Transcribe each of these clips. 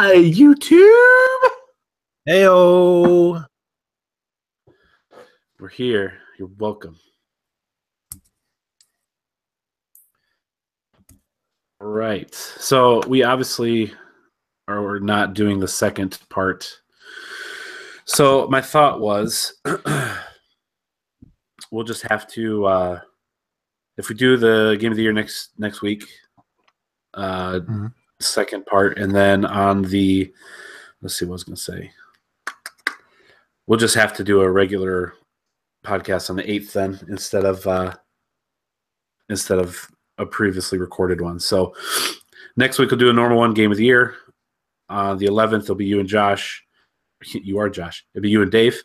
Hi, YouTube. Heyo. We're here. You're welcome. All right. So we obviously are not doing the second part. So my thought was we'll just have to if we do the game of the year next week, second part, and then on the let's see what I was going to say. We'll just have to do a regular podcast on the 8th then instead of a previously recorded one. So next week we'll do a normal one, game of the year. On the 11th it'll be you and Josh. You are Josh. It'll be you and Dave.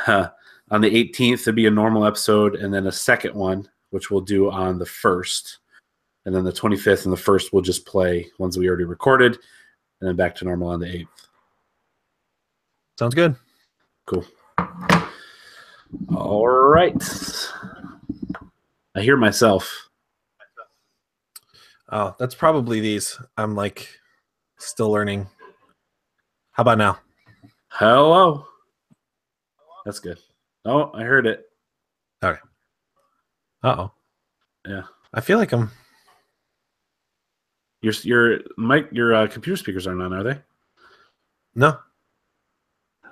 On the 18th it'll be a normal episode, and then a second one which we'll do on the 1st, and then the 25th and the 1st we'll just play ones we already recorded, and then back to normal on the 8th. Sounds good. Cool. All right. I hear myself. Oh, that's probably these. I'm like still learning. How about now? Hello. That's good. Oh, I heard it. Okay. Uh-oh. Yeah. I feel like I'm... Your mic, your computer speakers aren't on, are they? No.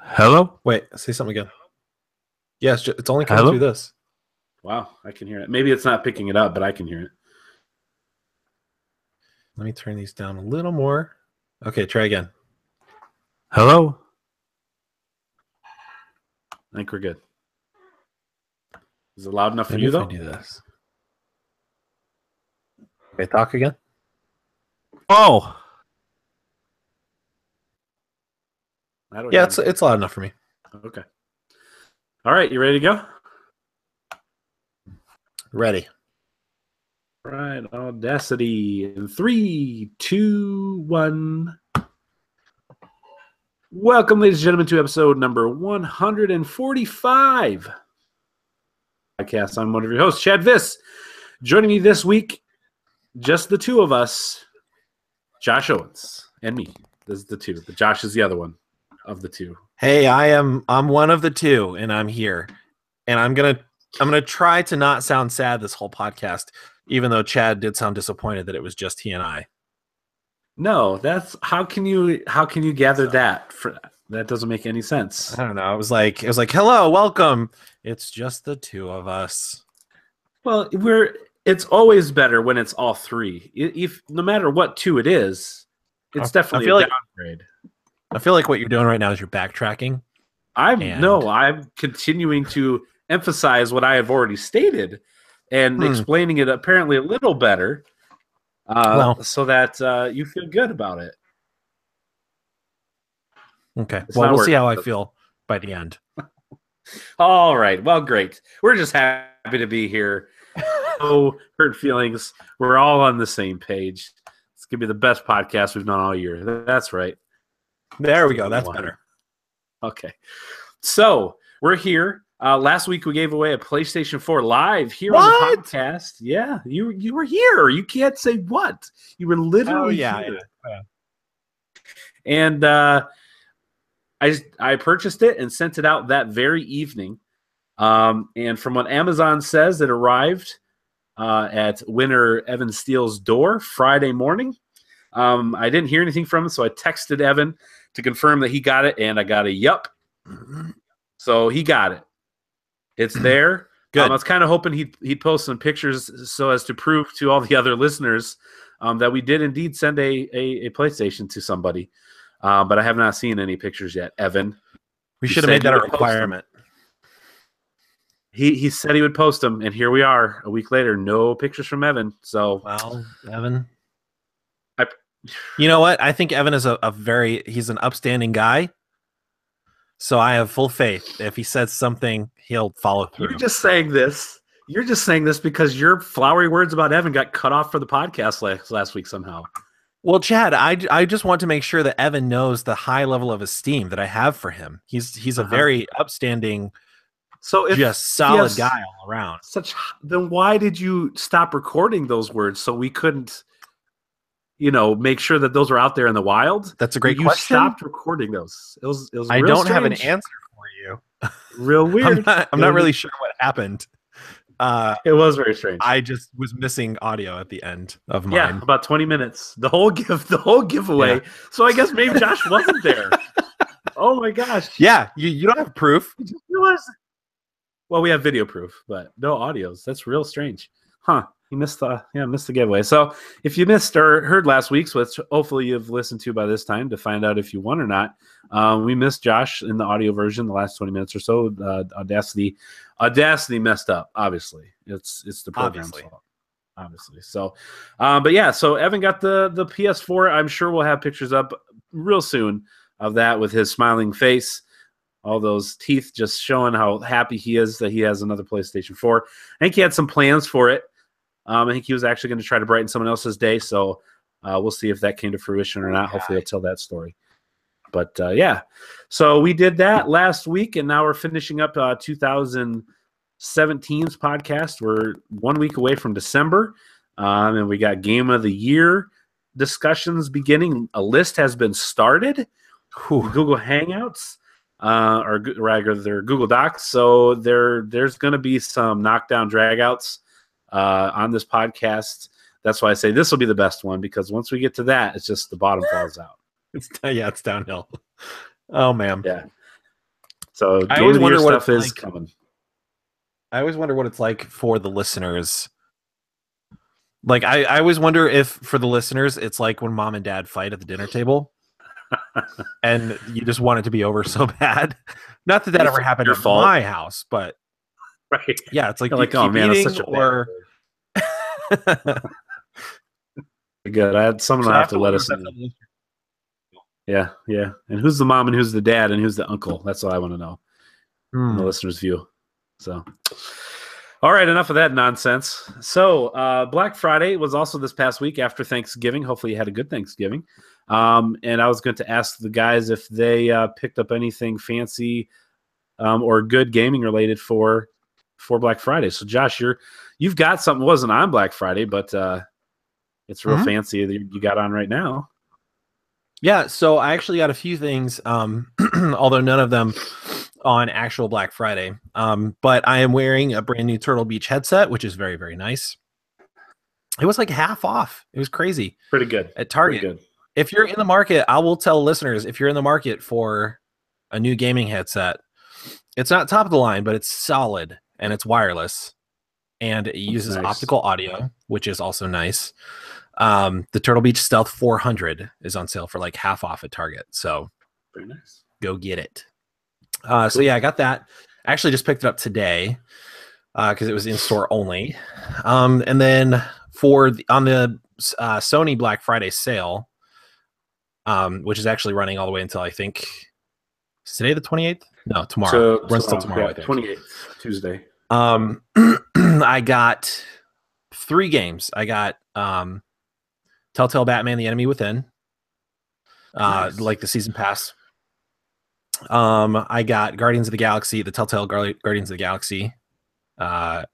Hello? Wait, say something again. Yeah, it's only coming through this. Wow, I can hear it. Maybe it's not picking it up, but I can hear it. Let me turn these down a little more. Okay, try again. Hello? I think we're good. Is it loud enough for you, though? I do this. Okay, talk again. Oh! Yeah, it's loud enough for me. Okay. All right, you ready to go? Ready. All right, Audacity in 3, 2, 1. Welcome, ladies and gentlemen, to episode number 145. Podcast. I'm one of your hosts, Chad Viss. Joining me this week, just the two of us, Josh Owens and me. This is the two, but Josh is the other one of the two. Hey, I'm one of the two, and I'm here, and I'm gonna try to not sound sad this whole podcast, even though Chad did sound disappointed that it was just he and I. No, that's how can you gather that? That doesn't make any sense. I don't know. It was like, hello, welcome. It's just the two of us. Well, it's always better when it's all three. If no matter what two it is, it's definitely a downgrade. I feel like what you're doing right now is you're backtracking. I'm continuing to emphasize what I have already stated and explaining it apparently a little better, so that you feel good about it. Okay. Well, we'll see how I feel by the end. All right. Well, great. We're just happy to be here. No hurt feelings. We're all on the same page. It's going to be the best podcast we've done all year. That's right. There we go. That's better. Okay. So we're here. Last week we gave away a PlayStation 4 live here on the podcast. Yeah, you were here. You can't say what. You were literally here. Yeah. And I purchased it and sent it out that very evening. And from what Amazon says, it arrived at winner Evan Steele's door Friday morning. I didn't hear anything from him, so I texted Evan to confirm that he got it, and I got a yup. So he got it. It's there. Good. I was kind of hoping he'd post some pictures so as to prove to all the other listeners that we did indeed send a PlayStation to somebody. But I have not seen any pictures yet, Evan. We should have made that a requirement. He said he would post them, and here we are a week later. No pictures from Evan. So, well, Evan, you know what? I think Evan is he's an upstanding guy. So I have full faith. If he says something, he'll follow through. You're just saying this because your flowery words about Evan got cut off for the podcast last week somehow. Well, Chad, I just want to make sure that Evan knows the high level of esteem that I have for him. He's a very upstanding, just solid guy all around. Then why did you stop recording those words so we couldn't make sure that those were out there in the wild? That's a great you question. Stopped recording those. It was I real don't have an strange. answer for you. Real weird. I'm not really sure what happened. It was very strange. I just was missing audio at the end of mine. Yeah, about 20 minutes. The whole giveaway. Yeah. So I guess maybe Josh wasn't there. Oh my gosh. Yeah, you don't have proof. Well, we have video proof, but no audios. That's real strange. Huh. You missed the giveaway. So if you missed or heard last week's, which hopefully you've listened to by this time to find out if you won or not, we missed Josh in the audio version the last 20 minutes or so. Audacity messed up. Obviously, it's the program's fault. Obviously. So, but yeah. So Evan got the PS4. I'm sure we'll have pictures up real soon of that with his smiling face. All those teeth just showing how happy he is that he has another PlayStation 4. I think he had some plans for it. I think he was actually going to try to brighten someone else's day. So we'll see if that came to fruition or not. Hopefully he'll tell that story. But yeah, so we did that last week, and now we're finishing up 2017's podcast. We're 1 week away from December, and we got Game of the Year discussions beginning. A list has been started. Google Hangouts. Or rather, they're Google Docs. So there's going to be some knockdown dragouts on this podcast. That's why I say this will be the best one, because once we get to that, it's just the bottom falls out. It's downhill. Oh man. Yeah. So I always wonder what stuff is coming. I always wonder what it's like for the listeners. Like I always wonder if for the listeners it's like when mom and dad fight at the dinner table. And you just want it to be over so bad. Not that ever happened at my house, but right. Yeah, it's like oh man, it's such a or good. I had someone have to let us know. Yeah. And who's the mom and who's the dad and who's the uncle? That's what I want to know from the listener's view. So, all right, enough of that nonsense. So, Black Friday was also this past week after Thanksgiving. Hopefully you had a good Thanksgiving. And I was going to ask the guys if they picked up anything fancy or good gaming related for Black Friday. So, Josh, you've got something. It wasn't on Black Friday, but it's real fancy that you got on right now. Yeah, so I actually got a few things, although none of them on actual Black Friday. But I am wearing a brand new Turtle Beach headset, which is very, very nice. It was like half off. It was crazy. Pretty good. At Target. Pretty good. If you're in the market, I will tell listeners, if you're in the market for a new gaming headset, it's not top of the line, but it's solid and it's wireless. And it uses optical audio, which is also nice. The Turtle Beach Stealth 400 is on sale for like half off at Target. So very nice. Go get it. So yeah, I got that. I actually just picked it up today because it was in store only. And then on the Sony Black Friday sale, which is actually running all the way until I think today the 28th? No, tomorrow. Runs till tomorrow. Yeah, 28th, Tuesday. I got 3 games. I got Telltale Batman: The Enemy Within, like the season pass. I got Guardians of the Galaxy, the Telltale Guardians of the Galaxy, the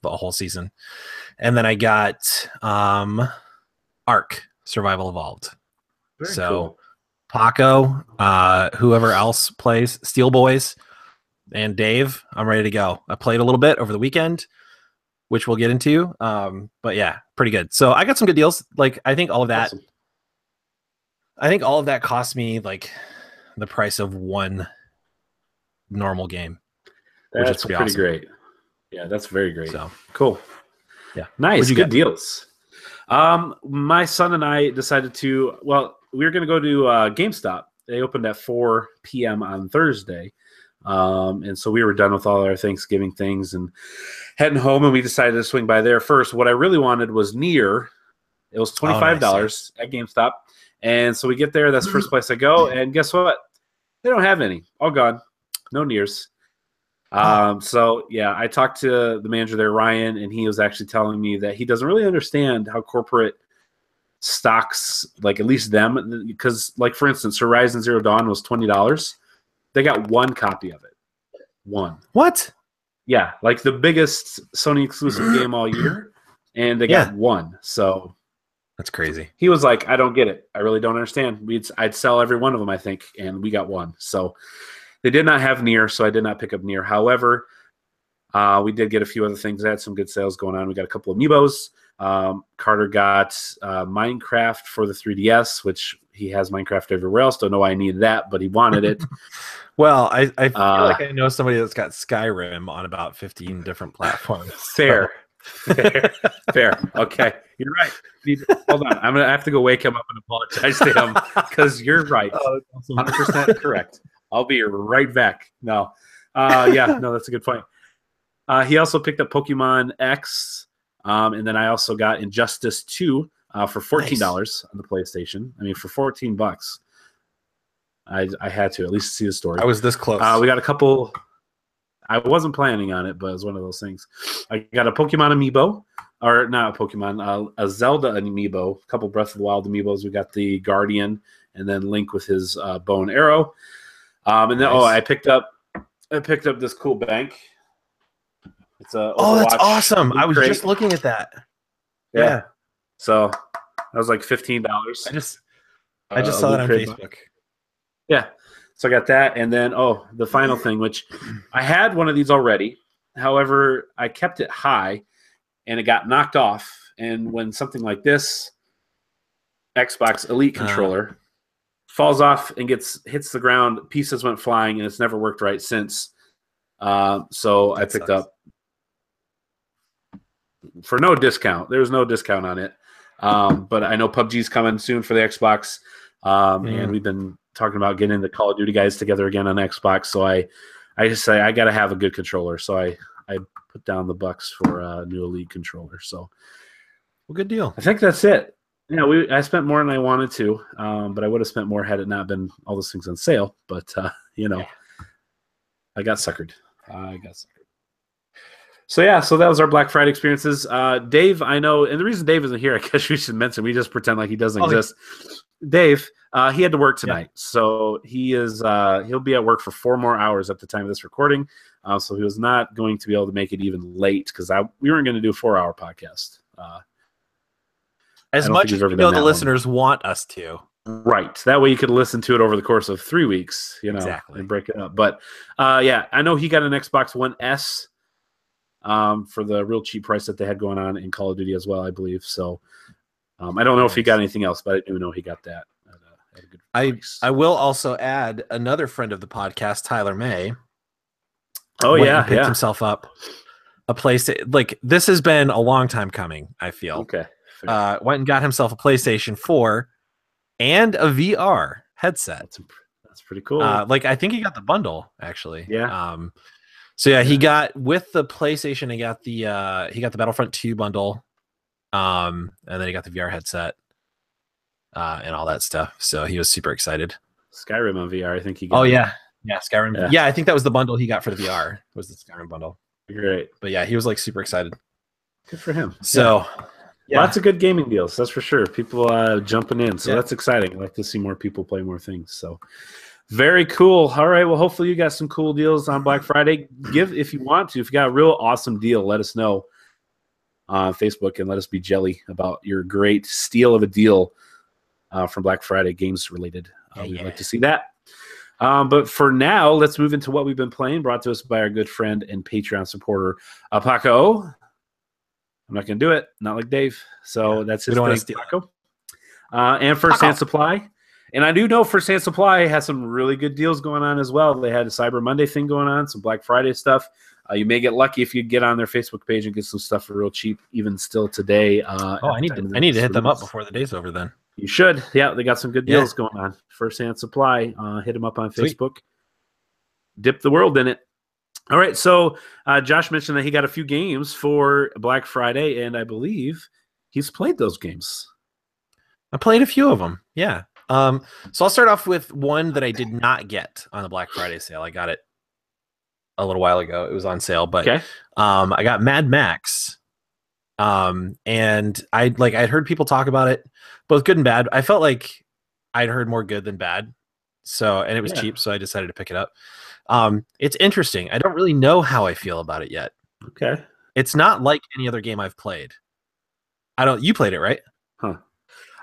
whole season, and then I got Ark Survival Evolved. Very cool. Paco, whoever else plays, Steel Boys, and Dave, I'm ready to go. I played a little bit over the weekend, which we'll get into. But yeah, pretty good. So I got some good deals. Like I think all of that cost me like the price of one normal game. That's pretty awesome. Great. Yeah, that's very great. So cool. Yeah. Nice. Good deals. My son and I decided we were going to go to GameStop. They opened at 4 p.m. on Thursday. And so we were done with all our Thanksgiving things and heading home, and we decided to swing by there first. What I really wanted was Nier. It was $25 at GameStop. And so we get there. That's the first place I go. And guess what? They don't have any. All gone. No Niers. So, yeah, I talked to the manager there, Ryan, and he was actually telling me that he doesn't really understand how corporate stocks, like at least them, because, like, for instance, Horizon Zero Dawn was $20. They got one copy of it. One. What? Yeah, like the biggest Sony exclusive game all year, and they got one. So That's crazy. He was like, I don't get it. I really don't understand. I'd sell every one of them, I think, and we got one. So they did not have Nier, so I did not pick up Nier. However, we did get a few other things. They had some good sales going on. We got a couple of amiibos. Carter got Minecraft for the 3DS, which he has Minecraft everywhere else. Don't know why I needed that, but he wanted it. Well, I feel like I know somebody that's got Skyrim on about 15 different platforms. Fair. Fair. Okay. You're right. Hold on. I'm going to have to go wake him up and apologize to him because you're right. 100% correct. I'll be right back. No. Yeah, no, that's a good point. He also picked up Pokemon X, and then I also got Injustice 2 for $14 on the PlayStation. I mean, for $14, I had to at least see the story. I was this close. We got a couple. I wasn't planning on it, but it was one of those things. I got a Pokemon amiibo, or not a Pokemon, a Zelda amiibo, a couple Breath of the Wild amiibos. We got the Guardian, and then Link with his bow and arrow. And then I picked up this cool bank. It's a that's awesome! I was just looking at that. Yeah. So that was like $15. I just saw that on Facebook. Yeah. So I got that, and then the final thing, which I had one of these already. However, I kept it high, and it got knocked off. And when something like this Xbox Elite controller falls off and hits the ground, pieces went flying, and it's never worked right since. So I picked up for no discount. There's no discount on it, but I know PUBG's coming soon for the Xbox, and we've been talking about getting the Call of Duty guys together again on Xbox. So I just say I got to have a good controller. So I put down the bucks for a new Elite controller. So, well, good deal. I think that's it. Yeah, I spent more than I wanted to, but I would have spent more had it not been all those things on sale. But I got suckered. So that was our Black Friday experiences. Dave, I know, and the reason Dave isn't here, I guess we should mention, we just pretend like he doesn't exist. Dave, he had to work tonight, so he'll be at work for 4 more hours at the time of this recording. So he was not going to be able to make it even late because we weren't going to do a 4-hour podcast. As much as the listeners want us to. Right. That way you could listen to it over the course of 3 weeks, exactly, and break it up. But I know he got an Xbox One S for the real cheap price that they had going on in Call of Duty as well, I believe. So I don't know if he got anything else, but I do know he got that at a good price. I will also add another friend of the podcast, Tyler May. Picked himself up a PlayStation. Like, this has been a long time coming, I feel. Okay. Went and got himself a PlayStation 4 and a VR headset. That's pretty cool. I think he got the bundle, actually. Yeah. He got, with the PlayStation, he got the Battlefront 2 bundle, and then he got the VR headset, and all that stuff. So he was super excited. Skyrim on VR, I think he got. Oh yeah, Skyrim. Yeah, I think that was the bundle he got for the VR. Was the Skyrim bundle. Great. But yeah, he was like super excited. Good for him. So lots of good gaming deals, that's for sure. People jumping in, so that's exciting. I like to see more people play more things. So very cool. All right, well, hopefully you got some cool deals on Black Friday. If you want to, if you got a real awesome deal, let us know on Facebook and let us be jelly about your great steal of a deal from Black Friday, games related. We'd like to see that. But for now, let's move into what we've been playing, brought to us by our good friend and Patreon supporter, Paco. I'm not going to do it, not like Dave. So that's his thing, Paco. And First Hand Supply. And I do know First Hand Supply has some really good deals going on as well. They had a Cyber Monday thing going on, some Black Friday stuff. You may get lucky if you get on their Facebook page and get some stuff for real cheap, even still today. I need to hit them up before the day's over then. You should. Yeah, they got some good deals going on. First Hand Supply. Hit them up on Facebook. Dip the world in it. All right, so Josh mentioned that he got a few games for Black Friday, and I believe he's played those games. I played a few of them, yeah. So I'll start off with one that I did not get on the Black Friday sale. I got it a little while ago. It was on sale, but I got Mad Max. And I'd heard people talk about it, both good and bad. I felt like I'd heard more good than bad. And it was cheap, so I decided to pick it up. It's interesting. I don't really know how I feel about it yet. Okay. It's not like any other game I've played. You played it, right? Huh.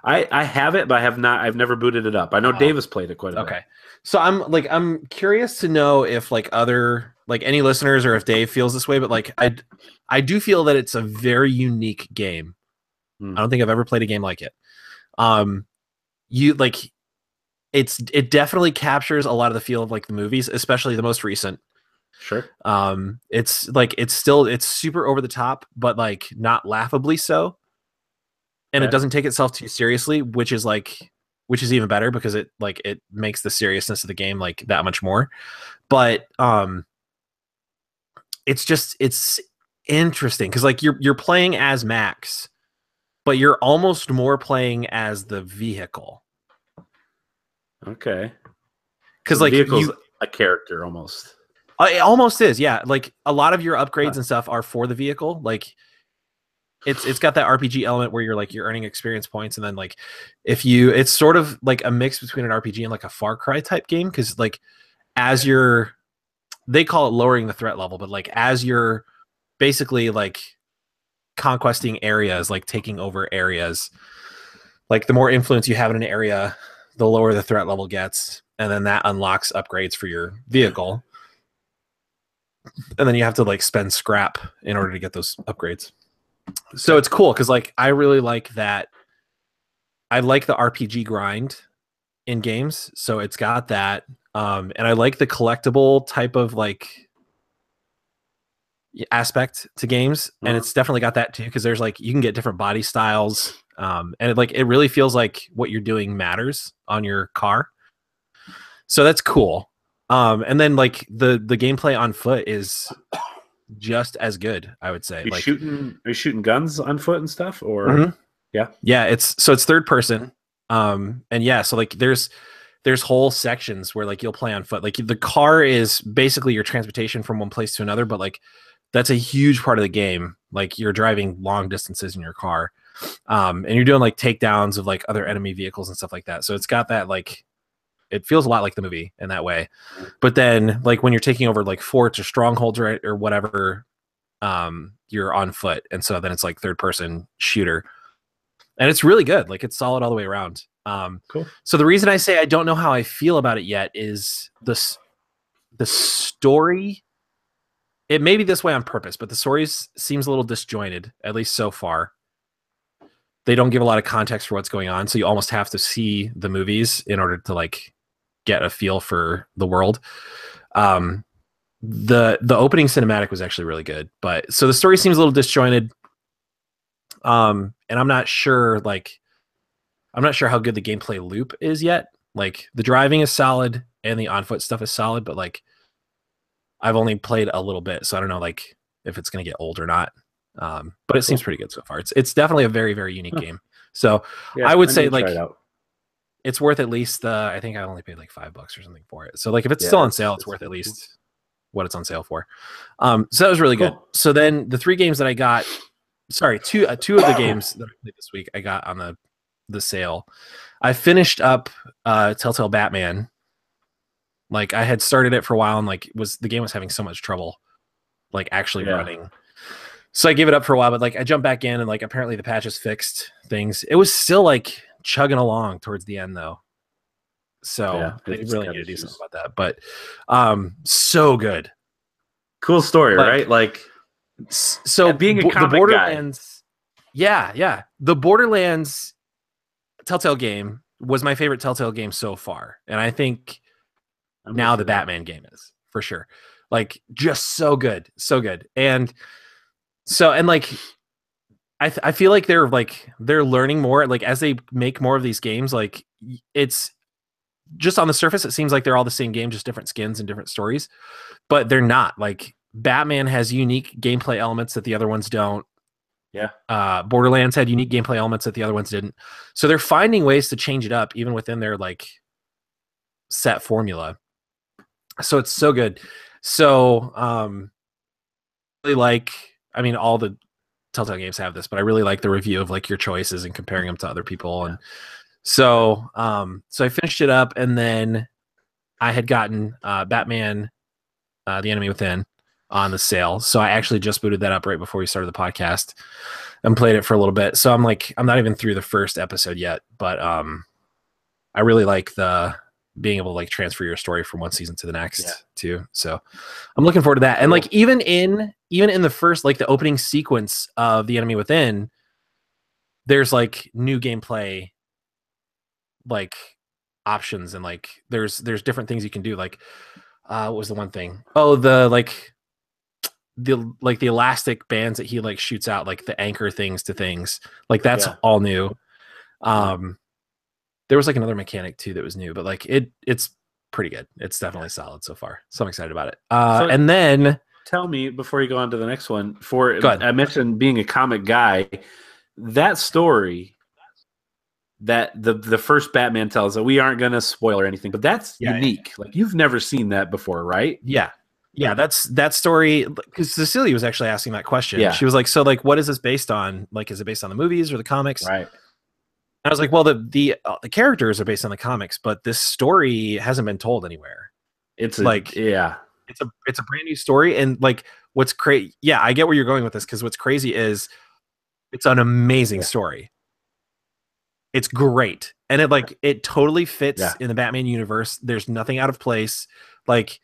I have it, but I have not. I've never booted it up. I know Davis played it quite a bit. Okay. So I'm curious to know if like other like any listeners or if Dave feels this way, but like I do feel that it's a very unique game. I don't think I've ever played a game like it. You like it definitely captures a lot of the feel of like the movies, especially the most recent. Sure. It's like it's super over the top, but like not laughably so. And it doesn't take itself too seriously, which is even better because it makes the seriousness of the game like that much more. But it's interesting because like you're playing as Max, but you're almost more playing as the vehicle. Okay. Because so like vehicle's a character almost. It almost is, yeah. Like a lot of your upgrades and stuff are for the vehicle. Like it's got that RPG element where you're earning experience points, and then like it's sort of like a mix between an RPG and like a Far Cry type game, because like as they call it lowering the threat level, but like as you're basically like conquesting areas, like taking over areas, like the more influence you have in an area, the lower the threat level gets, and then that unlocks upgrades for your vehicle. And then you have to like spend scrap in order to get those upgrades. So it's cool because like I really like that. I like the RPG grind in games, so it's got that, and I like the collectible type of like aspect to games, and it's definitely got that too because there's like you can get different body styles, and it really feels like what you're doing matters on your car. So that's cool. And then like the gameplay on foot is just as good, I would say. Are you shooting guns on foot and stuff, or yeah, it's third person, and yeah, so like there's whole sections where like you'll play on foot. Like the car is basically your transportation from one place to another, but like that's a huge part of the game. Like you're driving long distances in your car, and you're doing like takedowns of like other enemy vehicles and stuff like that. So it's got that like it feels a lot like the movie in that way. But then like when you're taking over like forts or strongholds or whatever, you're on foot, and so then it's like third person shooter, and it's really good. Like it's solid all the way around. Cool. So the reason I say I don't know how I feel about it yet is the story. It may be this way on purpose, but the story seems a little disjointed, at least so far. They don't give a lot of context for what's going on, so you almost have to see the movies in order to like get a feel for the world. The opening cinematic was actually really good, but so the story seems a little disjointed. And I'm not sure how good the gameplay loop is yet. Like the driving is solid and the on foot stuff is solid, but like I've only played a little bit, so I don't know like if it's gonna get old or not. But it seems pretty good so far. It's definitely a very, very unique game. So yeah, I would say like it's worth at least I think I only paid like $5 or something for it. So like if it's still on sale, it's worth at least what it's on sale for. So that was really good. So then the three games that I got, two of the games that I played this week I got on the sale. I finished up Telltale Batman. Like I had started it for a while and like the game was having so much trouble like actually running. So I gave it up for a while, but like I jumped back in and like apparently the patches fixed things. It was still like chugging along towards the end though. So they really need to do something about that. But so good. Cool story, right? Like so being a comic the Borderlands guy. Yeah. The Borderlands Telltale game was my favorite Telltale game so far. And I think now the Batman game is for sure. Like just so good. So good. And like I feel like they're learning more like as they make more of these games. Like it's just on the surface it seems like they're all the same game, just different skins and different stories, but they're not. Like Batman has unique gameplay elements that the other ones don't. Borderlands had unique gameplay elements that the other ones didn't, so they're finding ways to change it up even within their like set formula. So it's so good. So really like, I mean all the Telltale games have this, but I really like the review of like your choices and comparing them to other people. And so I finished it up, and then I had gotten Batman The Enemy Within, on the sale. So I actually just booted that up right before we started the podcast and played it for a little bit. So I'm not even through the first episode yet, but I really like the being able to like transfer your story from one season to the next too. So I'm looking forward to that. And like even in the first, like the opening sequence of The Enemy Within, there's like new gameplay like options, and like there's different things you can do. Like what was the one thing? Oh, the elastic bands that he like shoots out, like the anchor things to things. Like that's all new. There was like another mechanic too that was new, but like it's pretty good. It's definitely solid so far. So I'm excited about it. And then tell me before you go on to the next one. I mentioned being a comic guy. That story that the first Batman tells that we aren't going to spoil or anything, but that's unique. Like you've never seen that before, right? Yeah. That's that story. Because Cecilia was actually asking that question. Yeah. She was like, "So, like, what is this based on? Like, is it based on the movies or the comics?" Right. I was like, well, the characters are based on the comics, but this story hasn't been told anywhere. It's a brand new story. And like, what's crazy? Yeah, I get where you're going with this, because what's crazy is it's an amazing story. It's great, and it totally fits in the Batman universe. There's nothing out of place. Like,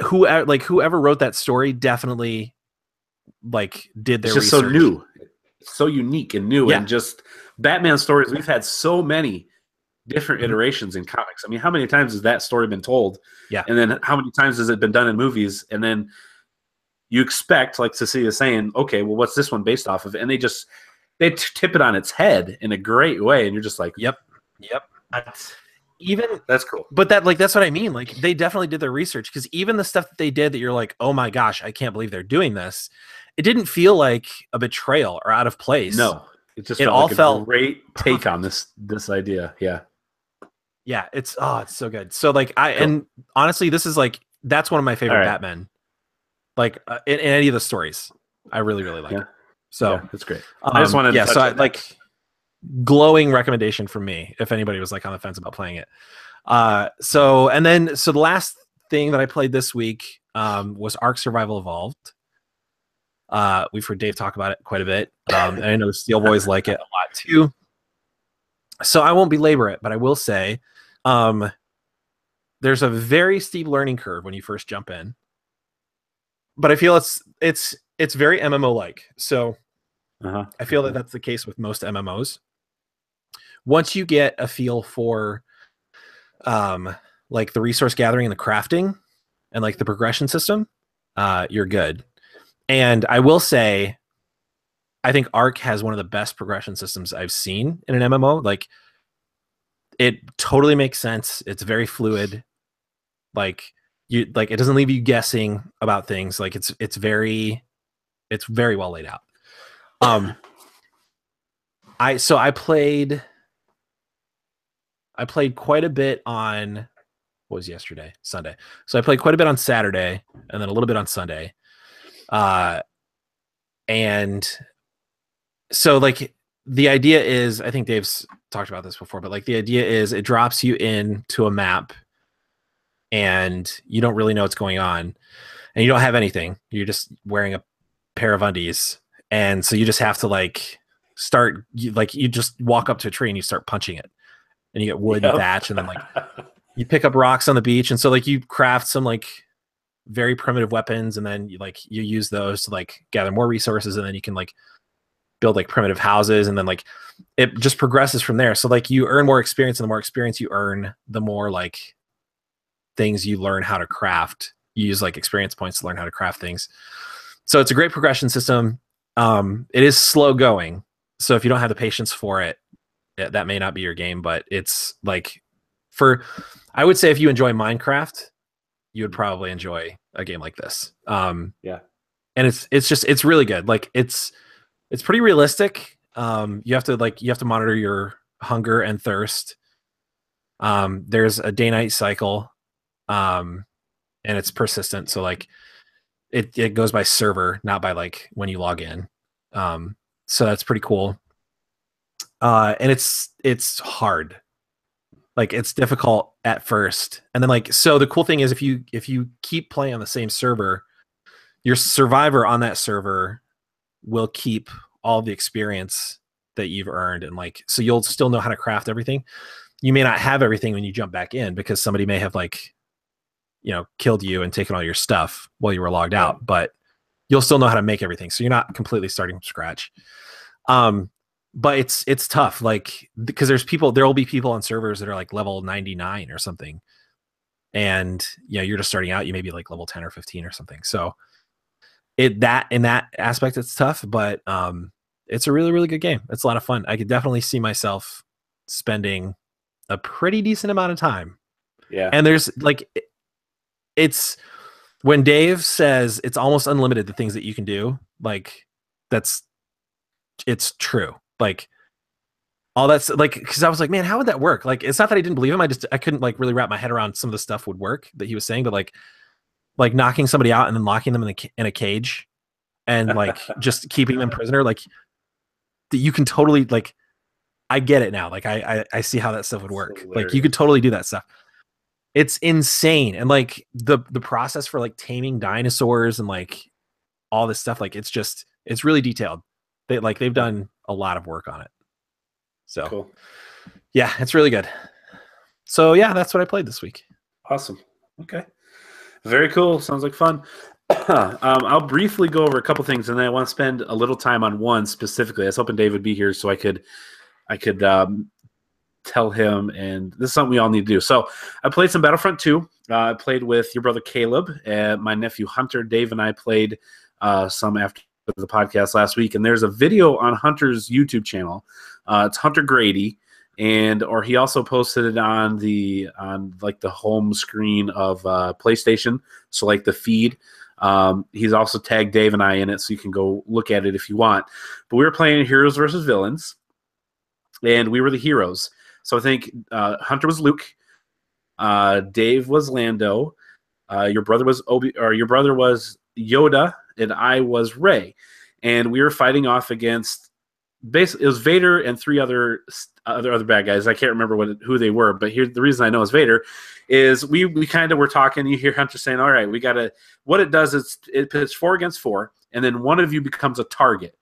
whoever wrote that story definitely like did their research. So new. So unique and new, and just Batman stories. We've had so many different iterations in comics. I mean, how many times has that story been told? Yeah. And then how many times has it been done in movies? And then you expect, like Cecilia's saying, okay, well, what's this one based off of? And they tip it on its head in a great way. And you're just like, yep. That's cool. But that's what I mean. Like, they definitely did their research, because even the stuff that they did that you're like, oh my gosh, I can't believe they're doing this. It didn't feel like a betrayal or out of place. No, it all felt a great take on this idea. Yeah. Yeah. It's so good. So like and honestly, this is like, that's one of my favorite Batman, like in any of the stories. I really, really like it. So that's great. I just wanted to glowing recommendation from me if anybody was like on the fence about playing it. So the last thing that I played this week was Ark Survival Evolved. We've heard Dave talk about it quite a bit. And I know Steel Boys like it a lot too. So I won't belabor it, but I will say there's a very steep learning curve when you first jump in. But I feel it's very MMO like. So I feel that that's the case with most MMOs. Once you get a feel for like the resource gathering and the crafting and like the progression system, you're good. And I will say, I think Ark has one of the best progression systems I've seen in an MMO. Like, it totally makes sense. It's very fluid. Like, it doesn't leave you guessing about things. Like, it's very well laid out. I played quite a bit on, what was yesterday? Sunday. So I played quite a bit on Saturday and then a little bit on Sunday. And so like the idea is, I think Dave's talked about this before, but like the idea is it drops you into a map and you don't really know what's going on and you don't have anything. You're just wearing a pair of undies. And so you just have to like you just walk up to a tree and you start punching it and you get wood and thatch. And then like you pick up rocks on the beach. And so like you craft some like very primitive weapons, and then you use those to like gather more resources, and then you can like build like primitive houses, and then like it just progresses from there. So like you earn more experience, and the more experience you earn, the more like things you learn how to craft. You use like experience points to learn how to craft things. So it's a great progression system. It is slow going, so if you don't have the patience for it, that may not be your game. But it's like, I would say if you enjoy Minecraft, you would probably enjoy a game like this. And it's really good. Like it's pretty realistic. You have to monitor your hunger and thirst. There's a day-night cycle, and it's persistent. So like it goes by server, not by like when you log in. So that's pretty cool. And it's hard. Like it's difficult at first, and then like, so the cool thing is if you keep playing on the same server, your survivor on that server will keep all the experience that you've earned, and like, so you'll still know how to craft everything. You may not have everything when you jump back in because somebody may have like, you know, killed you and taken all your stuff while you were logged out, but you'll still know how to make everything. So you're not completely starting from scratch. But it's tough, like, because there will be people on servers that are like level 99 or something. And you know, you're just starting out, you may be like level 10 or 15 or something. So in that aspect, it's tough, but it's a really, really good game. It's a lot of fun. I could definitely see myself spending a pretty decent amount of time. Yeah. And there's like, it's when Dave says it's almost unlimited, the things that you can do, like it's true. Like all that's like, because I was like, man, how would that work? Like, it's not that I didn't believe him. I couldn't like really wrap my head around some of the stuff would work that he was saying, but like knocking somebody out and then locking them in a cage and like just keeping them prisoner, like you can totally, like, I get it now. Like I see how that stuff would work. Like you could totally do that stuff. It's insane. And like the process for like taming dinosaurs and like all this stuff, like it's really detailed. They've done a lot of work on it. So cool. Yeah, it's really good. So yeah, that's what I played this week. Awesome. Okay. Very cool. Sounds like fun. I'll briefly go over a couple things, and then I want to spend a little time on one specifically. I was hoping Dave would be here so I could tell him, and this is something we all need to do. So I played some Battlefront 2. I played with your brother Caleb and my nephew Hunter. Dave and I played some after the podcast last week, and there's a video on Hunter's YouTube channel. It's Hunter Grady, or he also posted it on like the home screen of PlayStation, so like the feed. He's also tagged Dave and I in it, so you can go look at it if you want. But we were playing Heroes versus Villains, and we were the heroes. So I think Hunter was Luke, Dave was Lando, your brother was Yoda, and I was Rey. And we were fighting off against, basically, it was Vader and three other bad guys. I can't remember who they were, but the reason I know it's Vader is we kind of were talking. You hear Hunter saying, all right, we got to, what it does is it pits 4 against 4, and then one of you becomes a target.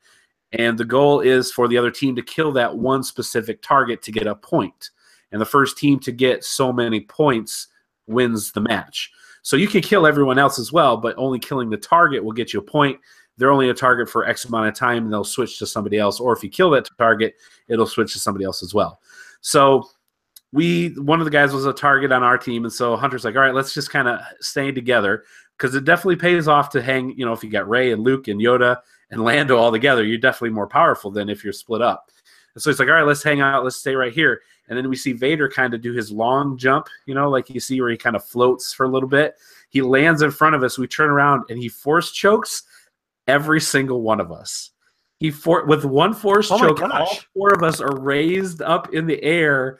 And the goal is for the other team to kill that one specific target to get a point. And the first team to get so many points wins the match. So you can kill everyone else as well, but only killing the target will get you a point. They're only a target for X amount of time, and they'll switch to somebody else. Or if you kill that target, it'll switch to somebody else as well. So one of the guys was a target on our team, and so Hunter's like, all right, let's just kind of stay together, because it definitely pays off to hang, if you got Rey and Luke and Yoda and Lando all together, you're definitely more powerful than if you're split up. And so he's like, all right, let's hang out, let's stay right here. And then we see Vader kind of do his long jump, like you see where he kind of floats for a little bit. He lands in front of us. We turn around, and he force chokes every single one of us. With one force choke, all 4 of us are raised up in the air,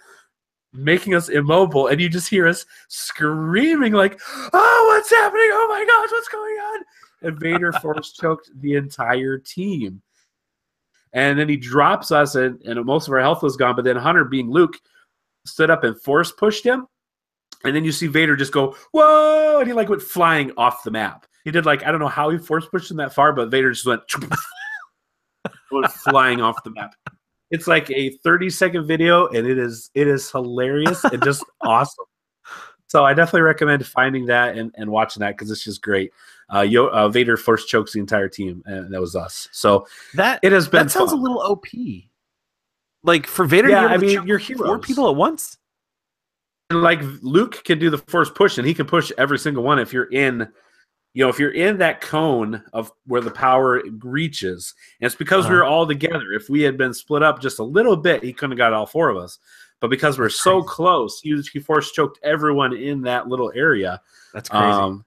making us immobile, and you just hear us screaming like, oh, what's happening? Oh my gosh, what's going on? And Vader force choked the entire team. And then he drops us, and most of our health was gone, but then Hunter, being Luke, stood up and force pushed him. And then you see Vader just go, whoa, and he went flying off the map. He did I don't know how he force pushed him that far, but Vader just went flying off the map. It's like a 30-second video, and it is hilarious and just awesome. So I definitely recommend finding that and watching that, because it's just great. Vader force chokes the entire team, and that was us. So it has been. That sounds fun. A little OP. Like for Vader, you're heroes. 4 people at once. And Luke can do the force push, and he can push every single one if you're in. If you're in that cone of where the power reaches, and it's because we were all together. If we had been split up just a little bit, he couldn't have got all 4 of us. But because we're so close, he force choked everyone in that little area. That's crazy.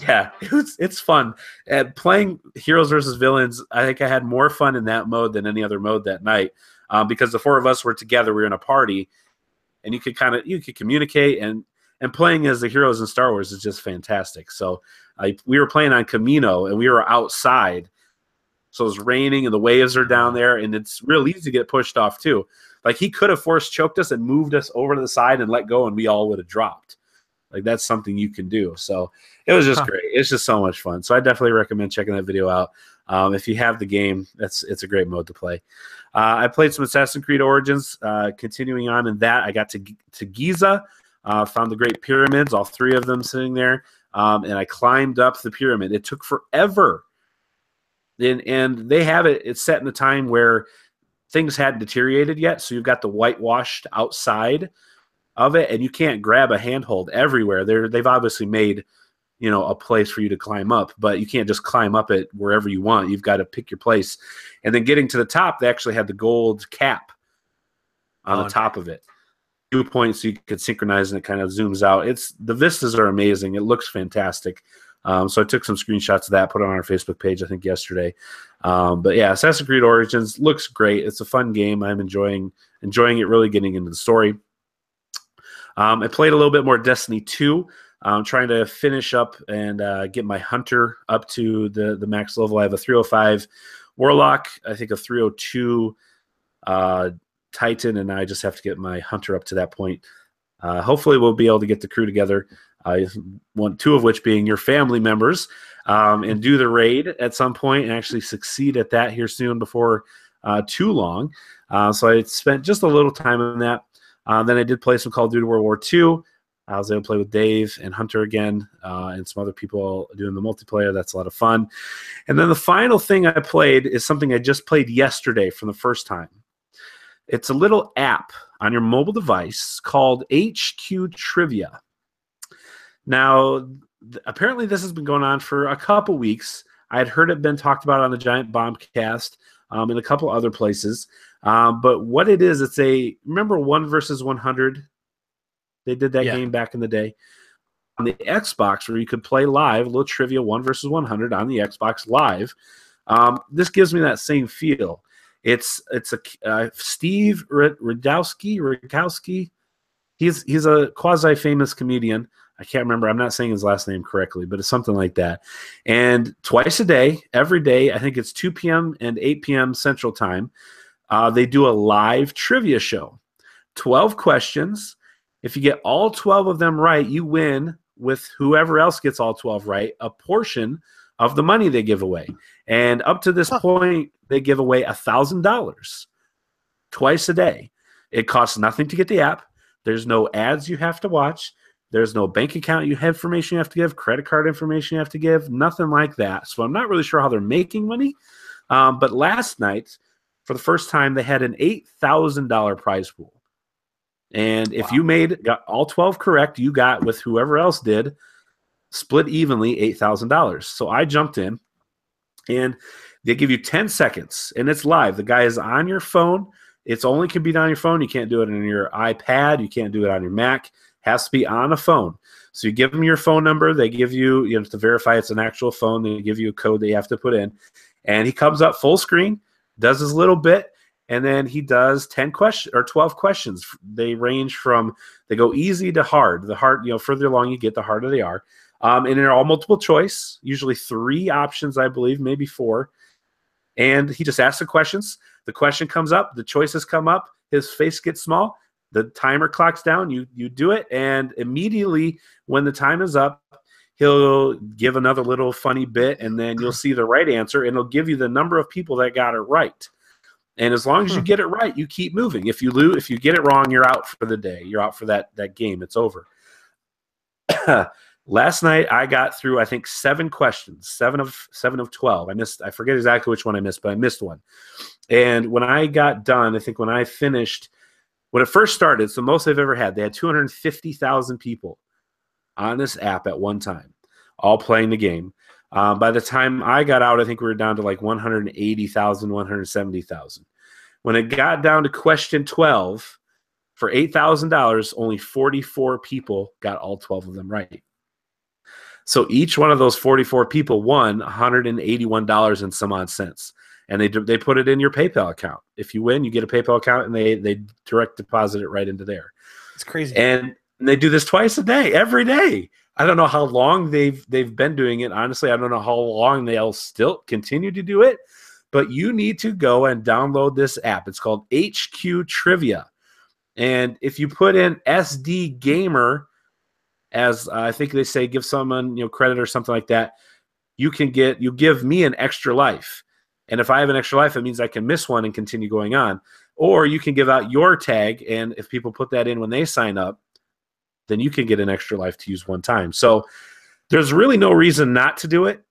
Yeah, it's fun. Playing Heroes versus Villains, I think I had more fun in that mode than any other mode that night, because the 4 of us were together. We were in a party, and you could communicate, and playing as the heroes in Star Wars is just fantastic. So we were playing on Camino, and we were outside. So it's raining, and the waves are down there, and it's real easy to get pushed off too. He could have force choked us and moved us over to the side and let go, and we all would have dropped. Like that's something you can do. So it was just great. It's just so much fun. So I definitely recommend checking that video out. If you have the game, it's a great mode to play. I played some Assassin's Creed Origins. Continuing on in that, I got to Giza, found the Great Pyramids, all 3 of them sitting there, and I climbed up the pyramid. It took forever. And they have it's set in a time where things hadn't deteriorated yet, so you've got the whitewashed outside of it, and you can't grab a handhold everywhere. They've obviously made a place for you to climb up, but you can't just climb up it wherever you want. You've got to pick your place. And then getting to the top, they actually had the gold cap on the top of it. 2 points so you could synchronize, and it kind of zooms out. The vistas are amazing. It looks fantastic. So I took some screenshots of that, put it on our Facebook page, I think yesterday. But yeah, Assassin's Creed Origins looks great. It's a fun game. I'm enjoying it, really getting into the story. I played a little bit more Destiny 2. I'm trying to finish up and get my Hunter up to the max level. I have a 305 Warlock, I think a 302 Titan, and I just have to get my Hunter up to that point. Hopefully we'll be able to get the crew together. I want 2 of which being your family members, and do the raid at some point and actually succeed at that here soon before too long. So I spent just a little time on that. Then I did play some Call of Duty World War II. I was able to play with Dave and Hunter again, and some other people doing the multiplayer. That's a lot of fun. And then the final thing I played is something I just played yesterday for the first time. It's a little app on your mobile device called HQ Trivia. Now, apparently this has been going on for a couple weeks. I had heard it been talked about on the Giant Bombcast and a couple other places. But what it is, remember 1 versus 100? They did that game back in the day. On the Xbox, where you could play live, a little trivia 1 versus 100 on the Xbox Live. This gives me that same feel. It's a Steve Rudkowski. He's a quasi-famous comedian. I can't remember. I'm not saying his last name correctly, but it's something like that. And twice a day, every day, I think it's 2 p.m. and 8 p.m. Central Time, they do a live trivia show. 12 questions. If you get all 12 of them right, you win, with whoever else gets all 12 right, a portion of the money they give away. And up to this point, they give away $1,000 twice a day. It costs nothing to get the app. There's no ads you have to watch. There's no bank account information you have to give, credit card information you have to give, nothing like that. So I'm not really sure how they're making money. But last night, for the first time, they had an $8,000 prize pool. And if you got all 12 correct, you got, with whoever else did, split evenly $8,000. So I jumped in, and they give you 10 seconds, and it's live. The guy is on your phone. It's only can be on your phone. You can't do it on your iPad. You can't do it on your Mac. It has to be on a phone. So you give them your phone number. They give you, to verify it's an actual phone, they give you a code that you have to put in. And he comes up full screen, does his little bit, and then he does 10 questions or 12 questions. They range from, they go easy to hard. The hard, further along you get, the harder they are. And they're all multiple choice, usually 3 options, I believe, maybe 4. And he just asks the questions. The question comes up, the choices come up, his face gets small, the timer clocks down, you do it, and immediately when the time is up, he'll give another little funny bit, and then you'll see the right answer, and it'll give you the number of people that got it right. And as long as you get it right, you keep moving. If you get it wrong, you're out for the day. You're out for that game. It's over. Last night I got through, I think, 7 questions, 7 of 12. I forget exactly which one I missed, but I missed one. And when I got done, I think when I finished, when it first started, it's the most they've ever had. They had 250,000 people on this app at one time, all playing the game. By the time I got out, I think we were down to like 180,000, 170,000. When it got down to question 12, for $8,000, only 44 people got all 12 of them right. So each one of those 44 people won $181 and some odd cents. And they put it in your PayPal account. If you win, you get a PayPal account, and they direct deposit it right into there. It's crazy. And they do this twice a day, every day. I don't know how long they've been doing it. Honestly, I don't know how long they'll still continue to do it. But you need to go and download this app. It's called HQ Trivia. And if you put in SD Gamer as I think they say, give someone credit or something like that. You give me an extra life, and if I have an extra life, it means I can miss one and continue going on. Or you can give out your tag, and if people put that in when they sign up, then you can get an extra life to use one time. So there's really no reason not to do it.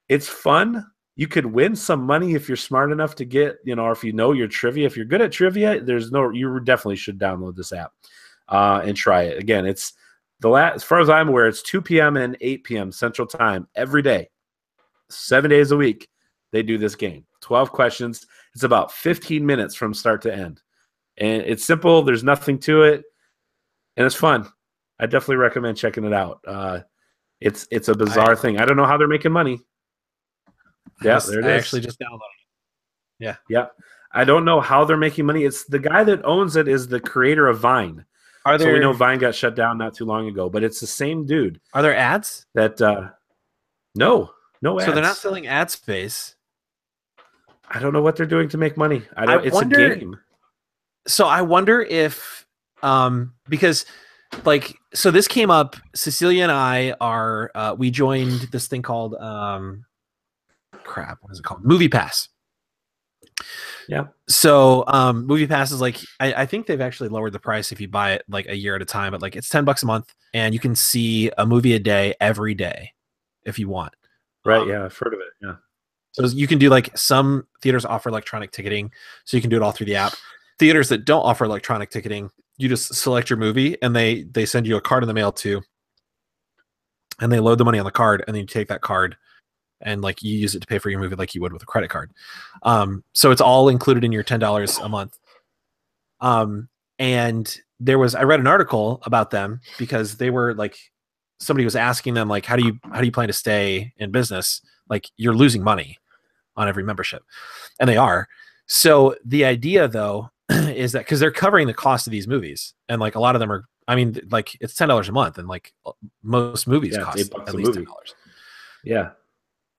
It's fun. You could win some money if you're smart enough to get, or if you know your trivia. If you're good at trivia, you definitely should download this app and try it. Again, it's as far as I'm aware, it's 2 p.m. and 8 p.m. Central Time every day, 7 days a week. They do this game. 12 questions. It's about 15 minutes from start to end. And it's simple. There's nothing to it. And it's fun. I definitely recommend checking it out. It's a bizarre thing. I don't know how they're making money. Yeah, there it is. I actually just downloaded it. Yeah. Yeah. I don't know how they're making money. It's the guy that owns it is the creator of Vine. So we know Vine got shut down not too long ago, but it's the same dude. Are there ads? No ads. So they're not selling ad space. I don't know what they're doing to make money. It's a game. So I wonder if because so this came up. Cecilia and I are we joined this thing called what is it called? Movie Pass. Yeah. So Movie Pass is I think they've actually lowered the price if you buy it a year at a time, but it's $10 a month, and you can see a movie a day every day if you want. Right. Yeah, I've heard of it. Yeah. So you can do some theaters offer electronic ticketing, so you can do it all through the app. Theaters that don't offer electronic ticketing, you just select your movie, and they send you a card in the mail too, and they load the money on the card, and then you take that card and you use it to pay for your movie like you would with a credit card. So it's all included in your $10 a month. And I read an article about them because they were somebody was asking them how do you plan to stay in business? You're losing money on every membership, and they are. So the idea though is that because they're covering the cost of these movies, and a lot of them are, it's $10 a month, and most movies cost at least $10. Yeah.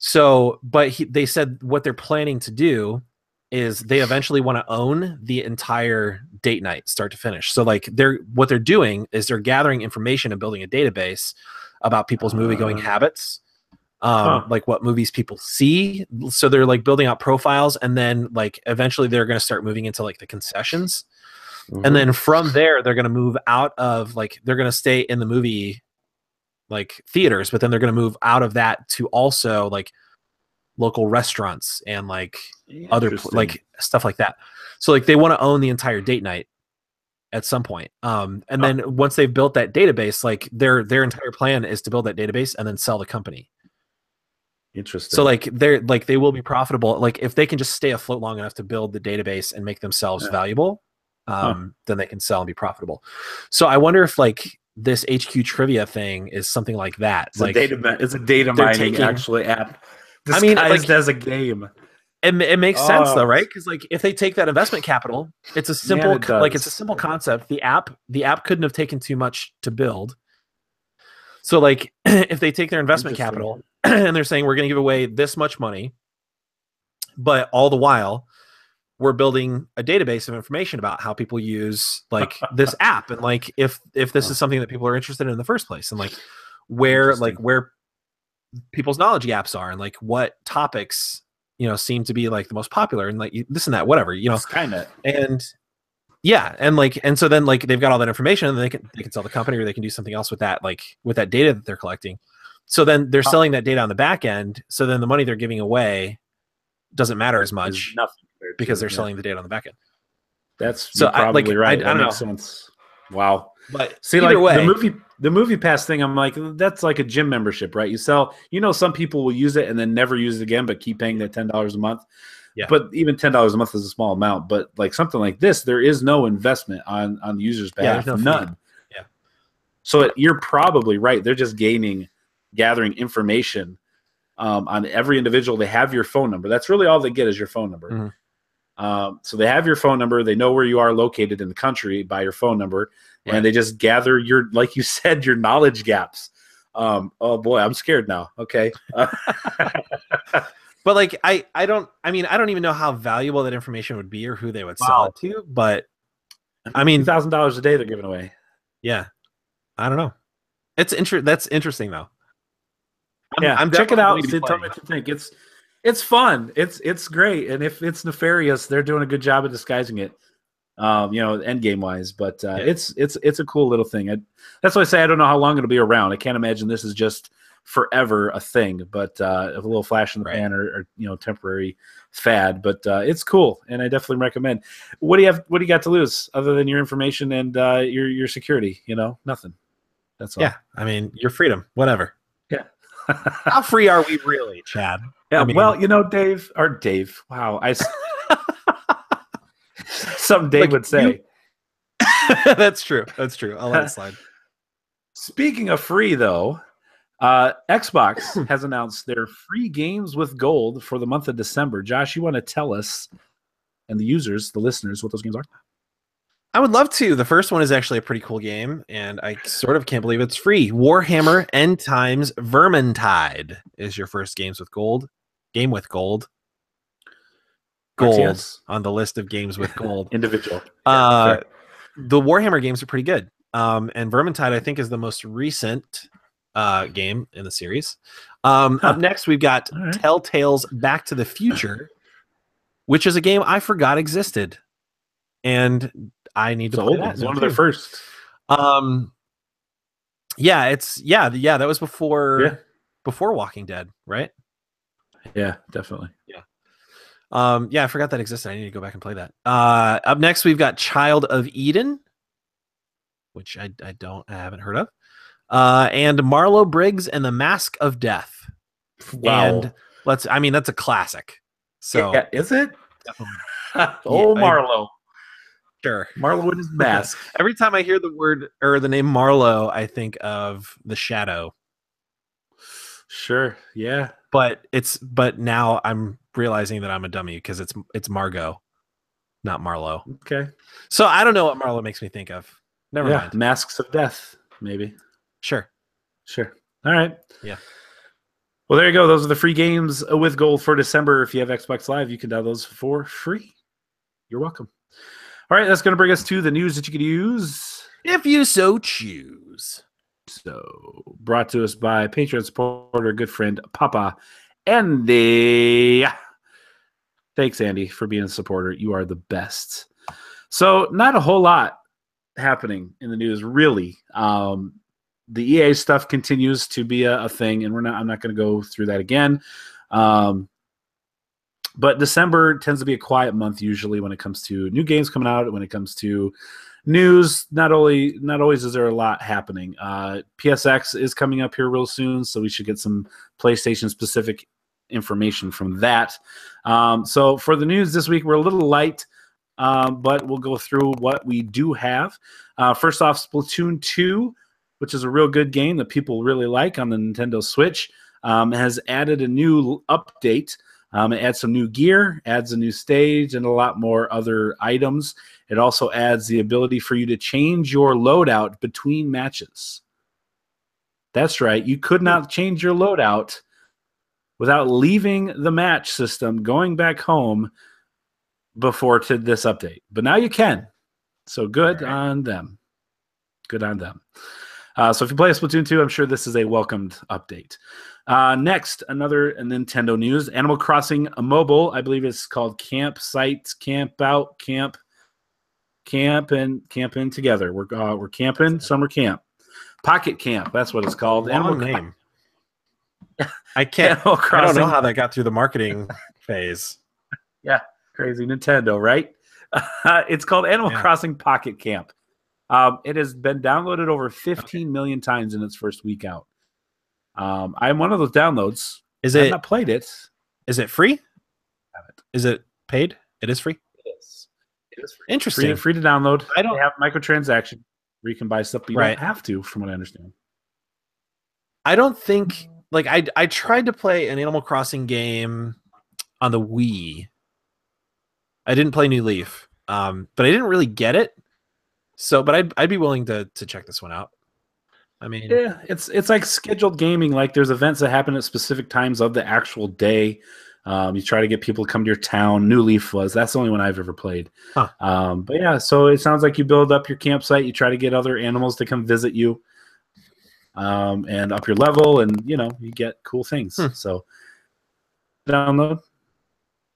So, but they said what they're planning to do is they eventually want to own the entire date night, start to finish. So what they're doing is they're gathering information and building a database about people's movie-going habits, what movies people see. So they're building out profiles, and then eventually they're going to start moving into the concessions. Mm-hmm. And then from there, they're going to move out of they're going to stay in the movie theaters, but then they're going to move out of that to also local restaurants and other stuff like that. So they want to own the entire date night at some point. And then once they've built that database, their entire plan is to build that database and then sell the company. Interesting. So they will be profitable. If they can just stay afloat long enough to build the database and make themselves valuable, then they can sell and be profitable. So I wonder if this HQ trivia thing is something like that. It's a data mining actually app. Disguised as a game. It makes sense though, right? Because if they take that investment capital, it's a simple it's a simple concept. The app couldn't have taken too much to build. So if they take their investment capital and they're saying we're going to give away this much money, but all the while we're building a database of information about how people use this app, and if this is something that people are interested in the first place, and where people's knowledge gaps are, and what topics seem to be the most popular, and this and that, whatever, kind of. And yeah, and so then they've got all that information, and they can sell the company, or they can do something else with that, with that data that they're collecting. So then they're selling that data on the back end. So then the money they're giving away doesn't matter as much because they're selling the data on the back end. That's probably right. That makes sense. Wow. But see, the movie pass thing, I'm that's like a gym membership, right? You sell, some people will use it and then never use it again, but keep paying that $10 a month. Yeah. But even $10 a month is a small amount. But something like this, there is no investment on the user's behalf. Yeah, none. Yeah. So you're probably right. They're just gathering information on every individual. They have your phone number. That's really all they get is your phone number. Mm-hmm. So they have your phone number. They know where you are located in the country by your phone number, and they just gather like you said, your knowledge gaps. Oh boy, I'm scared now. Okay. But I don't even know how valuable that information would be or who they would sell it to. But I mean, $1,000 a day they're giving away. Yeah. I don't know. That's interesting though. I'm check it out. Sid, tell me what you think. It's fun. It's great, and if it's nefarious, they're doing a good job of disguising it. End game wise, but it's a cool little thing. That's why I say I don't know how long it'll be around. I can't imagine this is just forever a thing, but a little flash in the pan or temporary fad. But it's cool, and I definitely recommend. What do you got to lose other than your information and your security? Nothing. That's all. Yeah, I mean your freedom, whatever. Yeah. How free are we really, Chad? Yeah. Dave. Wow. Something Dave would say. That's true. I'll let it slide. Speaking of free, though, Xbox has announced their free games with gold for the month of December. Josh, you want to tell us and the users, the listeners, what those games are? I would love to. The first one is actually a pretty cool game, and I sort of can't believe it's free. Warhammer End Times Vermintide is your first game with gold. Gold on the list of games with gold. Individual. The Warhammer games are pretty good. And Vermintide, I think, is the most recent game in the series. Up next, we've got Telltale's Back to the Future, which is a game I forgot existed. And I need to play that. It's one of their first. That was before Walking Dead, right? Yeah, definitely. Yeah. I forgot that existed. I need to go back and play that. Up next, we've got Child of Eden, which I haven't heard of. And Marlowe Briggs and the Mask of Death. Wow. And that's a classic. So is it? Definitely. Marlowe. Sure. Marlowe with his mask. Every time I hear the word or the name Marlowe, I think of The Shadow. Sure. Yeah. But now I'm realizing that I'm a dummy because it's Margot, not Marlowe. Okay. So I don't know what Marlowe makes me think of. Never mind. Masks of Death, maybe. Sure. All right. Yeah. Well, there you go. Those are the free games with gold for December. If you have Xbox Live, you can download those for free. You're welcome. All right, that's going to bring us to the news that you could use if you so choose. So, brought to us by Patreon supporter, good friend, Papa Andy. Thanks, Andy, for being a supporter. You are the best. So, not a whole lot happening in the news, really. The EA stuff continues to be a thing, and I'm not going to go through that again. But December tends to be a quiet month usually when it comes to new games coming out, when it comes to news. Not always is there a lot happening. PSX is coming up here real soon, so we should get some PlayStation specific information from that. So for the news this week, we're a little light, but we'll go through what we do have. First off, Splatoon 2, which is a real good game that people really like on the Nintendo Switch, has added a new update. It adds some new gear, adds a new stage, and a lot more other items. It also adds the ability for you to change your loadout between matches. That's right. You could not change your loadout without leaving the match system, going back home before to this update. But now you can. So good on them. Good on them. So if you play Splatoon 2, I'm sure this is a welcomed update. Next, another Nintendo news. Animal Crossing Mobile, I believe it's called Campsite, Camp Out, Camp in together. We're camping, summer camp. Pocket Camp, that's what it's called. Long name. I don't know how that got through the marketing phase. Yeah, crazy Nintendo, right? It's called Animal Crossing Pocket Camp. It has been downloaded over 15 million times in its first week out. I'm one of those downloads. I've not played it. Is it free? Is it paid? It is free? It is. It is free. Interesting. Free to download. They have microtransaction where you can buy stuff, but you don't have to, from what I understand. I don't think... I tried to play an Animal Crossing game on the Wii. I didn't play New Leaf, but I didn't really get it. So, but I'd be willing to check this one out. I mean, yeah, it's like scheduled gaming. Like there's events that happen at specific times of the actual day. You try to get people to come to your town. New Leaf that's the only one I've ever played. Huh. But yeah, so it sounds like you build up your campsite. You try to get other animals to come visit you. and up your level, and you get cool things. So download,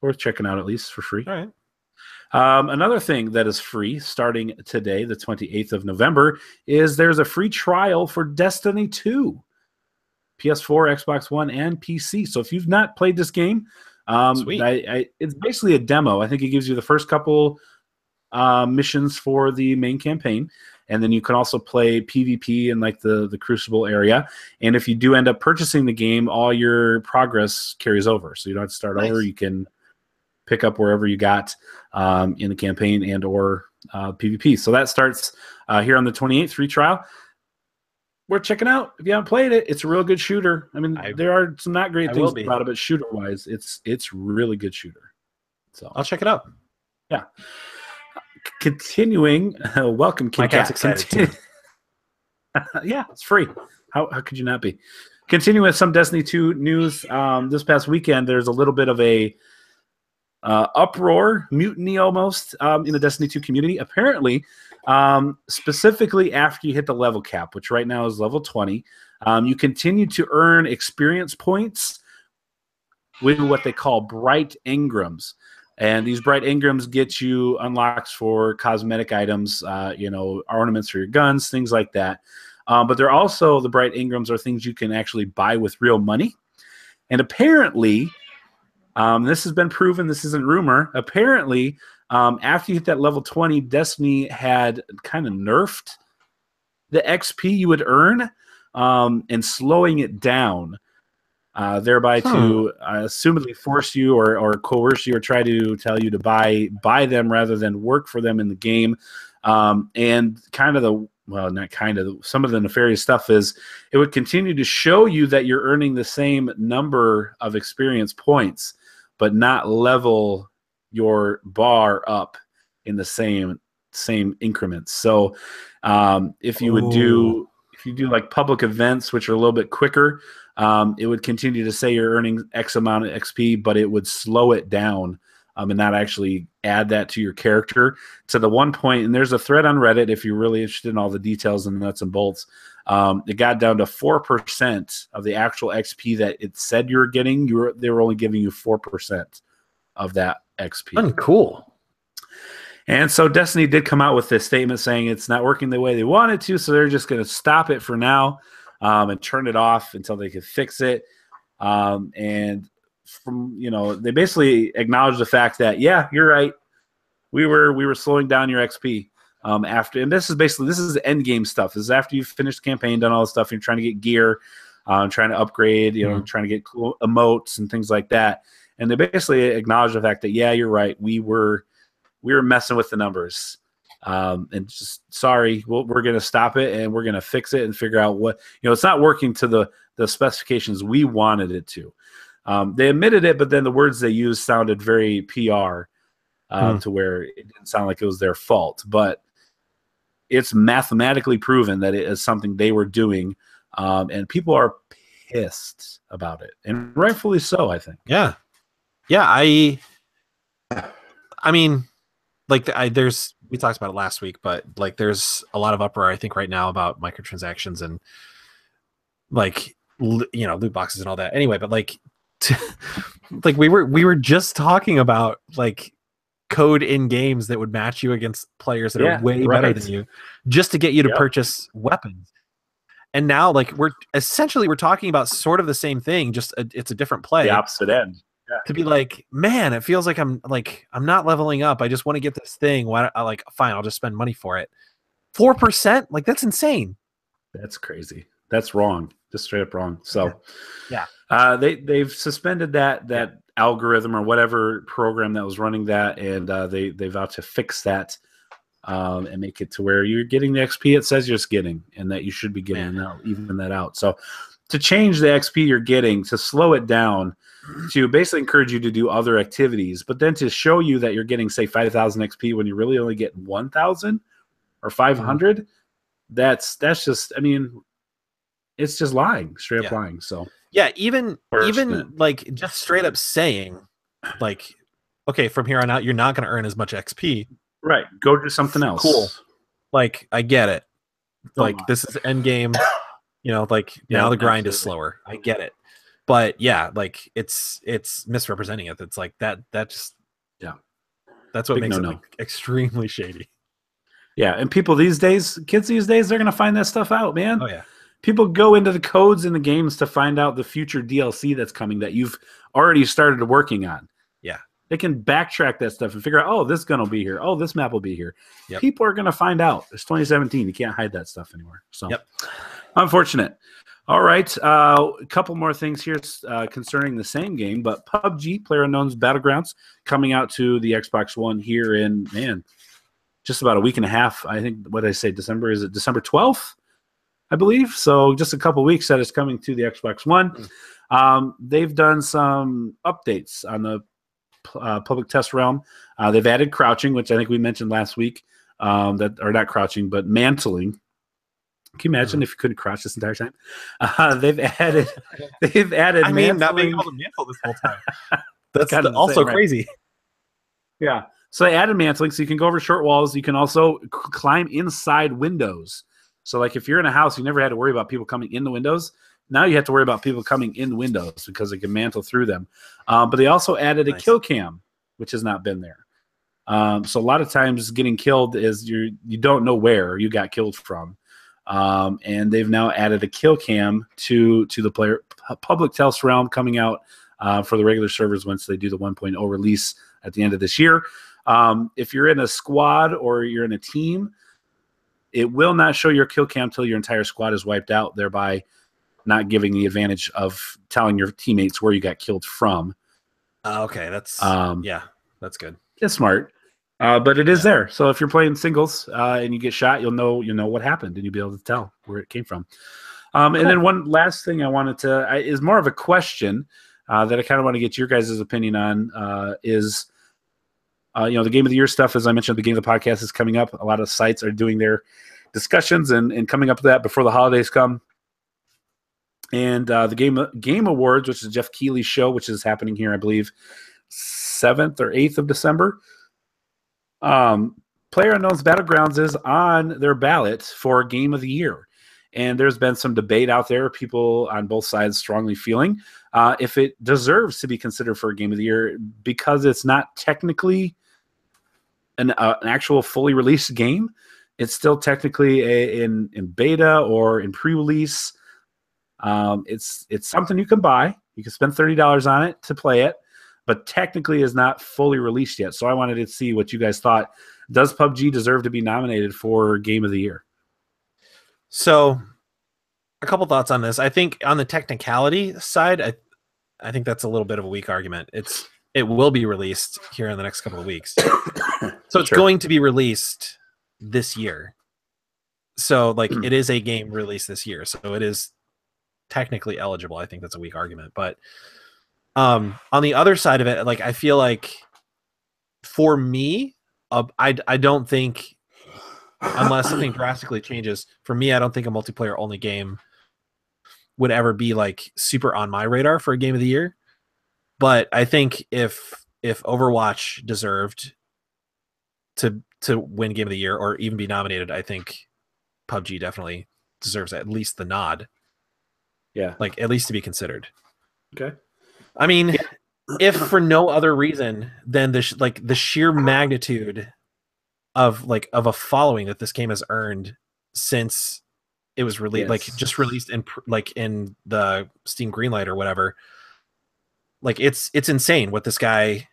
worth checking out at least for free. All right. Another thing that is free starting today, the 28th of November, is there's a free trial for Destiny 2. PS4, Xbox One, and PC. So if you've not played this game, it's basically a demo. I think it gives you the first couple missions for the main campaign, and then you can also play PvP in like the Crucible area. And if you do end up purchasing the game, all your progress carries over, so you don't have to start over. You can pick up wherever you got in the campaign and or PvP. So that starts here on the 28th, free trial. Worth checking out if you haven't played it. It's a real good shooter. I mean, there are some not great things about it, but shooter-wise, it's really good shooter. So I'll check it out. Yeah. Continuing, welcome, Kid Cat. Excited too. Yeah, it's free. How could you not be? Continuing with some Destiny 2 news. This past weekend, there's a little bit of a uproar, mutiny almost, in the Destiny 2 community. Apparently, specifically after you hit the level cap, which right now is level 20, you continue to earn experience points with what they call bright engrams. And these bright engrams get you unlocks for cosmetic items, ornaments for your guns, things like that. But they're also, the bright engrams are things you can actually buy with real money. And apparently, this has been proven, this isn't rumor, apparently, after you hit that level 20, Destiny had kind of nerfed the XP you would earn and slowing it down. Thereby to assumedly force you or coerce you or try to tell you to buy them rather than work for them in the game. And some of the nefarious stuff is it would continue to show you that you're earning the same number of experience points, but not level your bar up in the same increments. So if you do like public events, which are a little bit quicker, it would continue to say you're earning X amount of XP, but it would slow it down and not actually add that to your character to the one point. And there's a thread on Reddit if you're really interested in all the details and the nuts and bolts. It got down to 4% of the actual XP that it said you were getting. They were only giving you 4% of that XP. Uncool. And so Destiny did come out with this statement saying it's not working the way they wanted to, so they're just going to stop it for now and turn it off until they could fix it. And they basically acknowledged the fact that, yeah, you're right. We were slowing down your XP after, and this is end game stuff. This is after you've finished the campaign, done all this stuff, and you're trying to get gear, trying to upgrade, trying to get cool emotes and things like that. And they basically acknowledged the fact that, yeah, you're right. We were messing with the numbers. And just sorry, we're going to stop it and we're going to fix it and figure out what, it's not working to the specifications we wanted it to. They admitted it, but then the words they used sounded very PR to where it didn't sound like it was their fault. But it's mathematically proven that it is something they were doing, and people are pissed about it, and rightfully so, I think. Yeah. I mean, like we talked about it last week, but like there's a lot of uproar I think right now about microtransactions and like loot boxes and all that. Anyway, but like like we were just talking about like code in games that would match you against players that are way better than you, just to get you to purchase weapons. And now like we're talking about sort of the same thing, just it's a different play. The opposite end. Yeah. To be like, man, it feels like I'm not leveling up. I just want to get this thing. Fine, I'll just spend money for it. 4%? Like that's insane. That's crazy. That's wrong. Just straight up wrong. So yeah. They've suspended that algorithm or whatever program that was running that, and they vowed to fix that and make it to where you're getting the XP it says you're just getting, and that you should be getting, now even that out. So to change the XP you're getting, to slow it down, to basically encourage you to do other activities, but then to show you that you're getting, say, 5,000 XP when you really only get 1,000 or 500, that's just, I mean, it's just lying, straight up lying. So yeah, even like just straight up saying, like, okay, from here on out, you're not going to earn as much XP. Right, go do something else. Cool. Like, I get it. Like, this is end game. You know, like now the grind is absolutely. slower. I get it. But yeah, like it's misrepresenting it. It's like that just Yeah. that's what Big makes it no. like extremely shady. Yeah, and people these days, kids these days, they're gonna find that stuff out, man. Oh yeah. People go into the codes in the games to find out the future DLC that's coming that you've already started working on. Yeah. They can backtrack that stuff and figure out, oh, this gun will be here. Oh, this map will be here. Yep. People are gonna find out. It's 2017. You can't hide that stuff anymore. So, yep. Unfortunate. All right, a couple more things here concerning the same game, but PUBG, PlayerUnknown's Battlegrounds, coming out to the Xbox One here in, just about a week and a half. I think, what did I say, December? Is it December 12th, I believe? So just a couple weeks that it's coming to the Xbox One. They've done some updates on the public test realm. They've added crouching, which I think we mentioned last week, that are not crouching, but mantling. Can you imagine if you couldn't crouch this entire time? They've added. I mean, not being able to mantle this whole time. That's kind of also crazy. Yeah. So they added mantling, so you can go over short walls. You can also climb inside windows. So, like, if you're in a house, you never had to worry about people coming in the windows. Now you have to worry about people coming in the windows because they can mantle through them. But they also added a kill cam, which has not been there. So a lot of times getting killed is you don't know where you got killed from. And they've now added a kill cam to the public test realm coming out for the regular servers once they do the 1.0 release at the end of this year. If you're in a squad or you're in a team, it will not show your kill cam until your entire squad is wiped out, thereby not giving the advantage of telling your teammates where you got killed from. Okay, that's that's good. It's smart. But it is there. So if you're playing singles and you get shot, you'll know what happened, and you'll be able to tell where it came from. And then one last thing I wanted to is more of a question that I kind of want to get your guys' opinion on is, the Game of the Year stuff, as I mentioned at the beginning of the podcast, is coming up. A lot of sites are doing their discussions and coming up with that before the holidays come. And the Game Awards, which is Jeff Keighley's show, which is happening here, I believe, 7th or 8th of December. PlayerUnknown's Battlegrounds is on their ballot for Game of the Year. And there's been some debate out there, people on both sides strongly feeling if it deserves to be considered for a Game of the Year because it's not technically an actual fully released game. It's still technically in beta or in pre-release. It's something you can buy. You can spend $30 on it to play it, but technically is not fully released yet. So I wanted to see what you guys thought. Does PUBG deserve to be nominated for Game of the Year? So a couple thoughts on this. I think on the technicality side, I think that's a little bit of a weak argument. It will be released here in the next couple of weeks. So it's going to be released this year. So like it is a game released this year. So it is technically eligible. I think that's a weak argument. But on the other side of it, like I feel like for me, I don't think, unless something drastically changes, for me, I don't think a multiplayer only game would ever be like super on my radar for a Game of the Year. But I think if Overwatch deserved to win Game of the Year or even be nominated, I think PUBG definitely deserves at least the nod. Yeah, like at least to be considered. Okay. I mean, if for no other reason than the sheer magnitude of a following that this game has earned since it was released, like just released in in the Steam Greenlight or whatever. Like it's insane what this guy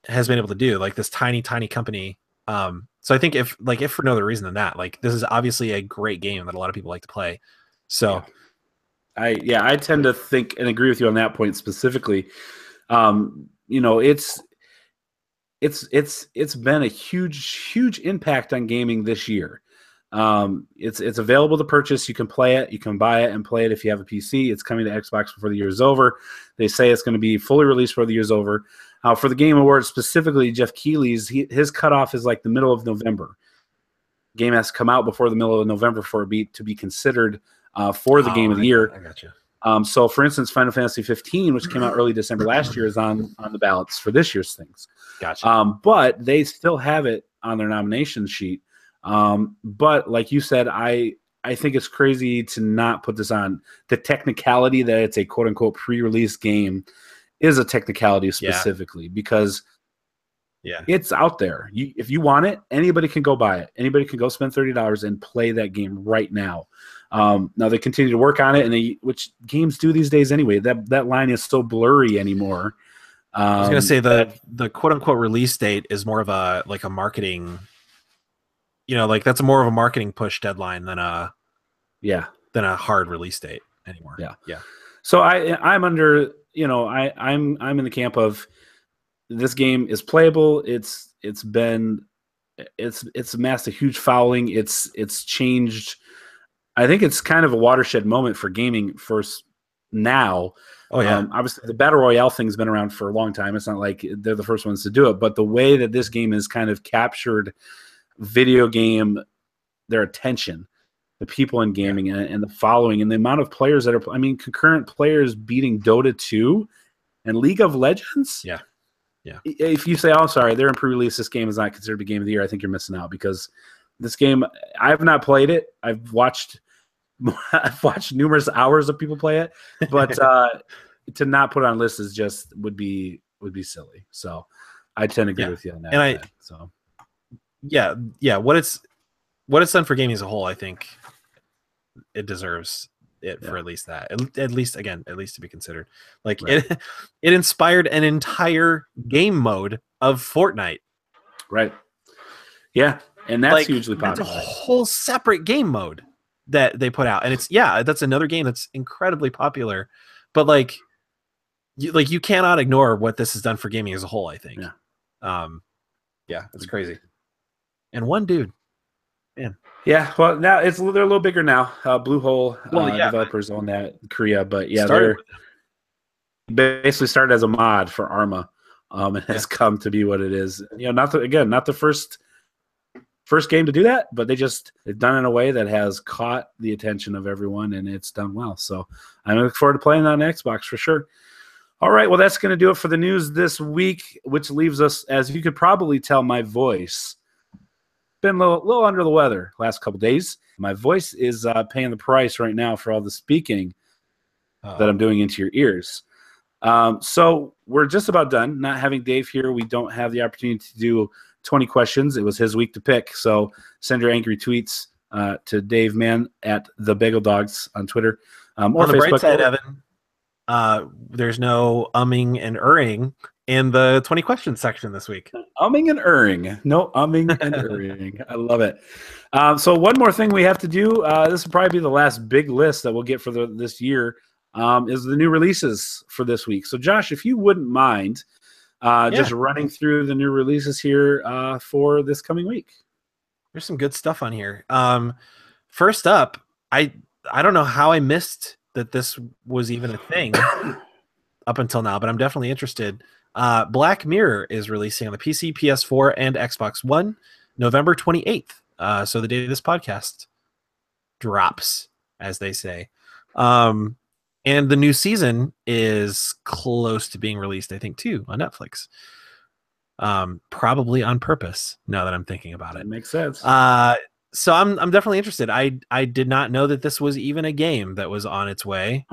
has been able to do. Like this tiny company. So I think if for no other reason than that, like this is obviously a great game that a lot of people like to play. So I tend to think and agree with you on that point specifically. It's been a huge impact on gaming this year. It's available to purchase. You can play it. You can buy it and play it if you have a PC. It's coming to Xbox before the year is over. They say it's going to be fully released before the year is over. For the Game Awards specifically, Jeff Keighley's his cutoff is like the middle of November. Game has to come out before the middle of November for it to be considered for the Game of the Year. I got you. So, for instance, Final Fantasy 15, which came out early December last year, is on the ballots for this year's things. Gotcha. But they still have it on their nomination sheet. But like you said, I I think it's crazy to not put this on. The technicality that it's a quote unquote pre-release game is a technicality specifically because it's out there. If you want it, anybody can go buy it. Anybody can go spend $30 and play that game right now. Now they continue to work on it, and which games do these days anyway. That line is so blurry anymore. I was gonna say the quote unquote release date is more of a marketing, like that's more of a marketing push deadline than a hard release date anymore. Yeah. So I'm under, I'm in the camp of this game is playable. It's amassed a huge following. It's changed. I think it's kind of a watershed moment for gaming now. Oh yeah. Obviously the Battle Royale thing's been around for a long time. It's not like they're the first ones to do it, but the way that this game has kind of captured video game, their attention, the people in gaming and the following and the amount of players that are, concurrent players beating Dota 2 and League of Legends. Yeah. If you say, "Oh, sorry, they're in pre-release, this game is not considered a game of the year," I think you're missing out because this game, I have not played it. I've watched numerous hours of people play it, but to not put on lists is just would be silly. So I tend to agree with you on that. And what it's done for gaming as a whole, I think it deserves it for at least that. At least to be considered. Like it inspired an entire game mode of Fortnite. Right. Yeah. And that's hugely popular. That's a whole separate game mode that they put out. And that's another game that's incredibly popular. But you cannot ignore what this has done for gaming as a whole, I think. Yeah. It's crazy. And one dude. Man. Yeah, well, now they're a little bigger now. Bluehole developers own that in Korea, but they're basically started as a mod for Arma, and has come to be what it is. Not the first game to do that, but they've done it in a way that has caught the attention of everyone, and it's done well. So I'm looking forward to playing that on Xbox for sure. All right, well, that's going to do it for the news this week, which leaves us, as you could probably tell, my voice. Been a little under the weather last couple days. My voice is paying the price right now for all the speaking that I'm doing into your ears. So we're just about done. Not having Dave here, we don't have the opportunity to do 20 questions. It was his week to pick. So send your angry tweets to Dave Mann at the Bagel Dogs on Twitter. Or on the Facebook. bright side, Evan, there's no umming and erring in the 20 questions section this week. Umming and erring. No umming and erring. I love it. So one more thing we have to do, this will probably be the last big list that we'll get for this year, is the new releases for this week. So Josh, if you wouldn't mind just running through the new releases here for this coming week. There's some good stuff on here. First up, I don't know how I missed that this was even a thing up until now, but I'm definitely interested. Black Mirror is releasing on the PC, PS4, and Xbox One November 28th. So the day this podcast drops, as they say. And the new season is close to being released, I think, too, on Netflix. Probably on purpose, now that I'm thinking about it. That makes sense. So I'm definitely interested. I did not know that this was even a game that was on its way.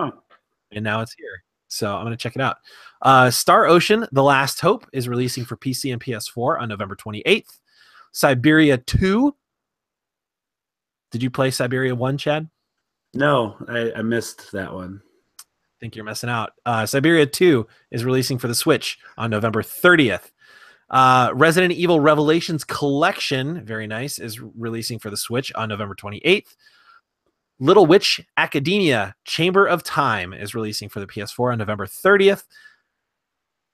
And now it's here. So I'm going to check it out. Star Ocean: The Last Hope is releasing for PC and PS4 on November 28th. Siberia 2. Did you play Siberia 1, Chad? No, I missed that one. I think you're missing out. Siberia 2 is releasing for the Switch on November 30th. Resident Evil Revelations Collection, very nice, is releasing for the Switch on November 28th. Little Witch Academia Chamber of Time is releasing for the PS4 on November 30th.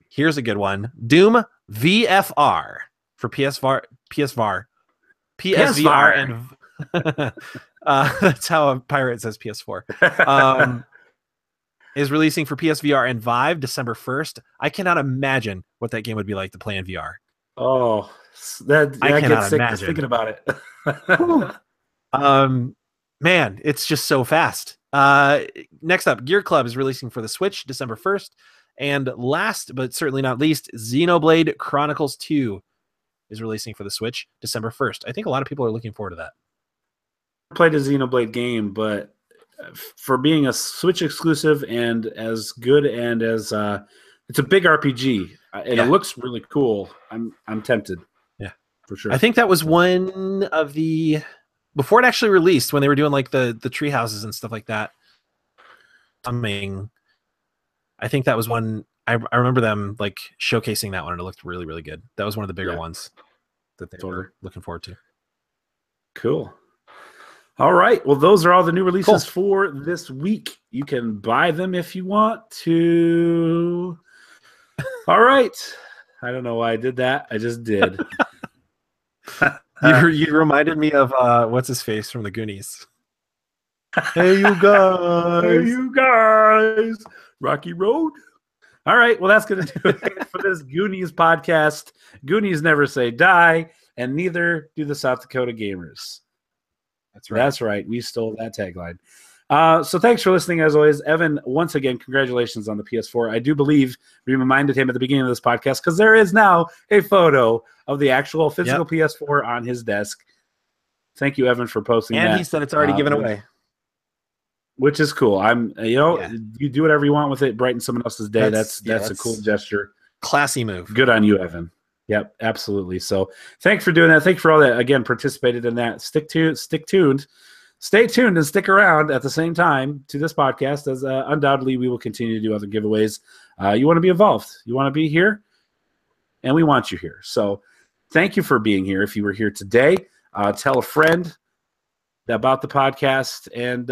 Here's a good one. Doom VFR for PSVR, and that's how a pirate says PS4. Is releasing for PSVR and Vive December 1st. I cannot imagine what that game would be like to play in VR. Oh, I get sick just thinking about it. Man, it's just so fast. Next up, Gear Club is releasing for the Switch December 1st. And last but certainly not least, Xenoblade Chronicles 2 is releasing for the Switch December 1st. I think a lot of people are looking forward to that. played a Xenoblade game, but for being a Switch exclusive and as good and as it's a big RPG and it looks really cool. I'm tempted. Yeah, for sure. I think that was one of the before it actually released when they were doing like the tree houses and stuff like that. I think that was one. I remember them like showcasing that one, and it looked really, really good. That was one of the bigger ones that they were looking forward to. Cool. All right. Well, those are all the new releases for this week. You can buy them if you want to. All right. I don't know why I did that. I just did. You reminded me of what's his face from the Goonies. Hey, you guys. Hey, you guys. Rocky Road. All right. Well, that's going to do it for this Goonies podcast. Goonies never say die, and neither do the South Dakota Gamers. That's right. That's right. We stole that tagline. So thanks for listening, as always. Evan, once again, congratulations on the PS4. I do believe we reminded him at the beginning of this podcast because there is now a photo of the actual physical PS4 on his desk. Thank you, Evan, for posting that. And he said it's already given away. Which is cool. You do whatever you want with it, brighten someone else's day. That's a cool gesture. Classy move. Good on you, Evan. Yep, absolutely. So thanks for doing that. Thanks for all that, again, participated in that. Stay tuned, and stick around at the same time to this podcast, as undoubtedly we will continue to do other giveaways. You want to be involved. You want to be here, and we want you here. So thank you for being here. If you were here today, tell a friend about the podcast, and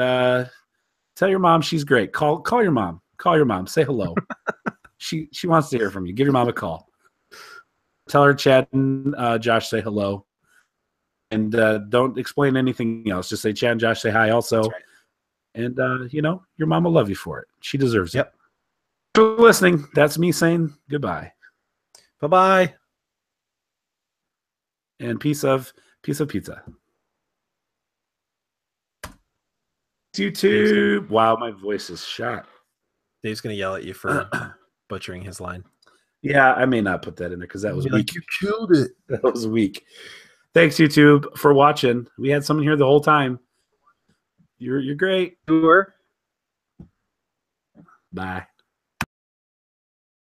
tell your mom she's great. Call your mom. Call your mom. Say hello. She wants to hear from you. Give your mom a call. Tell her Chad and Josh say hello. And don't explain anything else. Just say Chad and Josh say hi also. Right. And, your mom will love you for it. She deserves it. For listening, that's me saying goodbye. Bye-bye. And piece of pizza. YouTube. Wow, my voice is shot. Dave's going to yell at you for butchering his line. Yeah, I may not put that in there because that was weak. Like, you killed it. That was weak. Thanks, YouTube, for watching. We had someone here the whole time. You're great. Sure. Bye.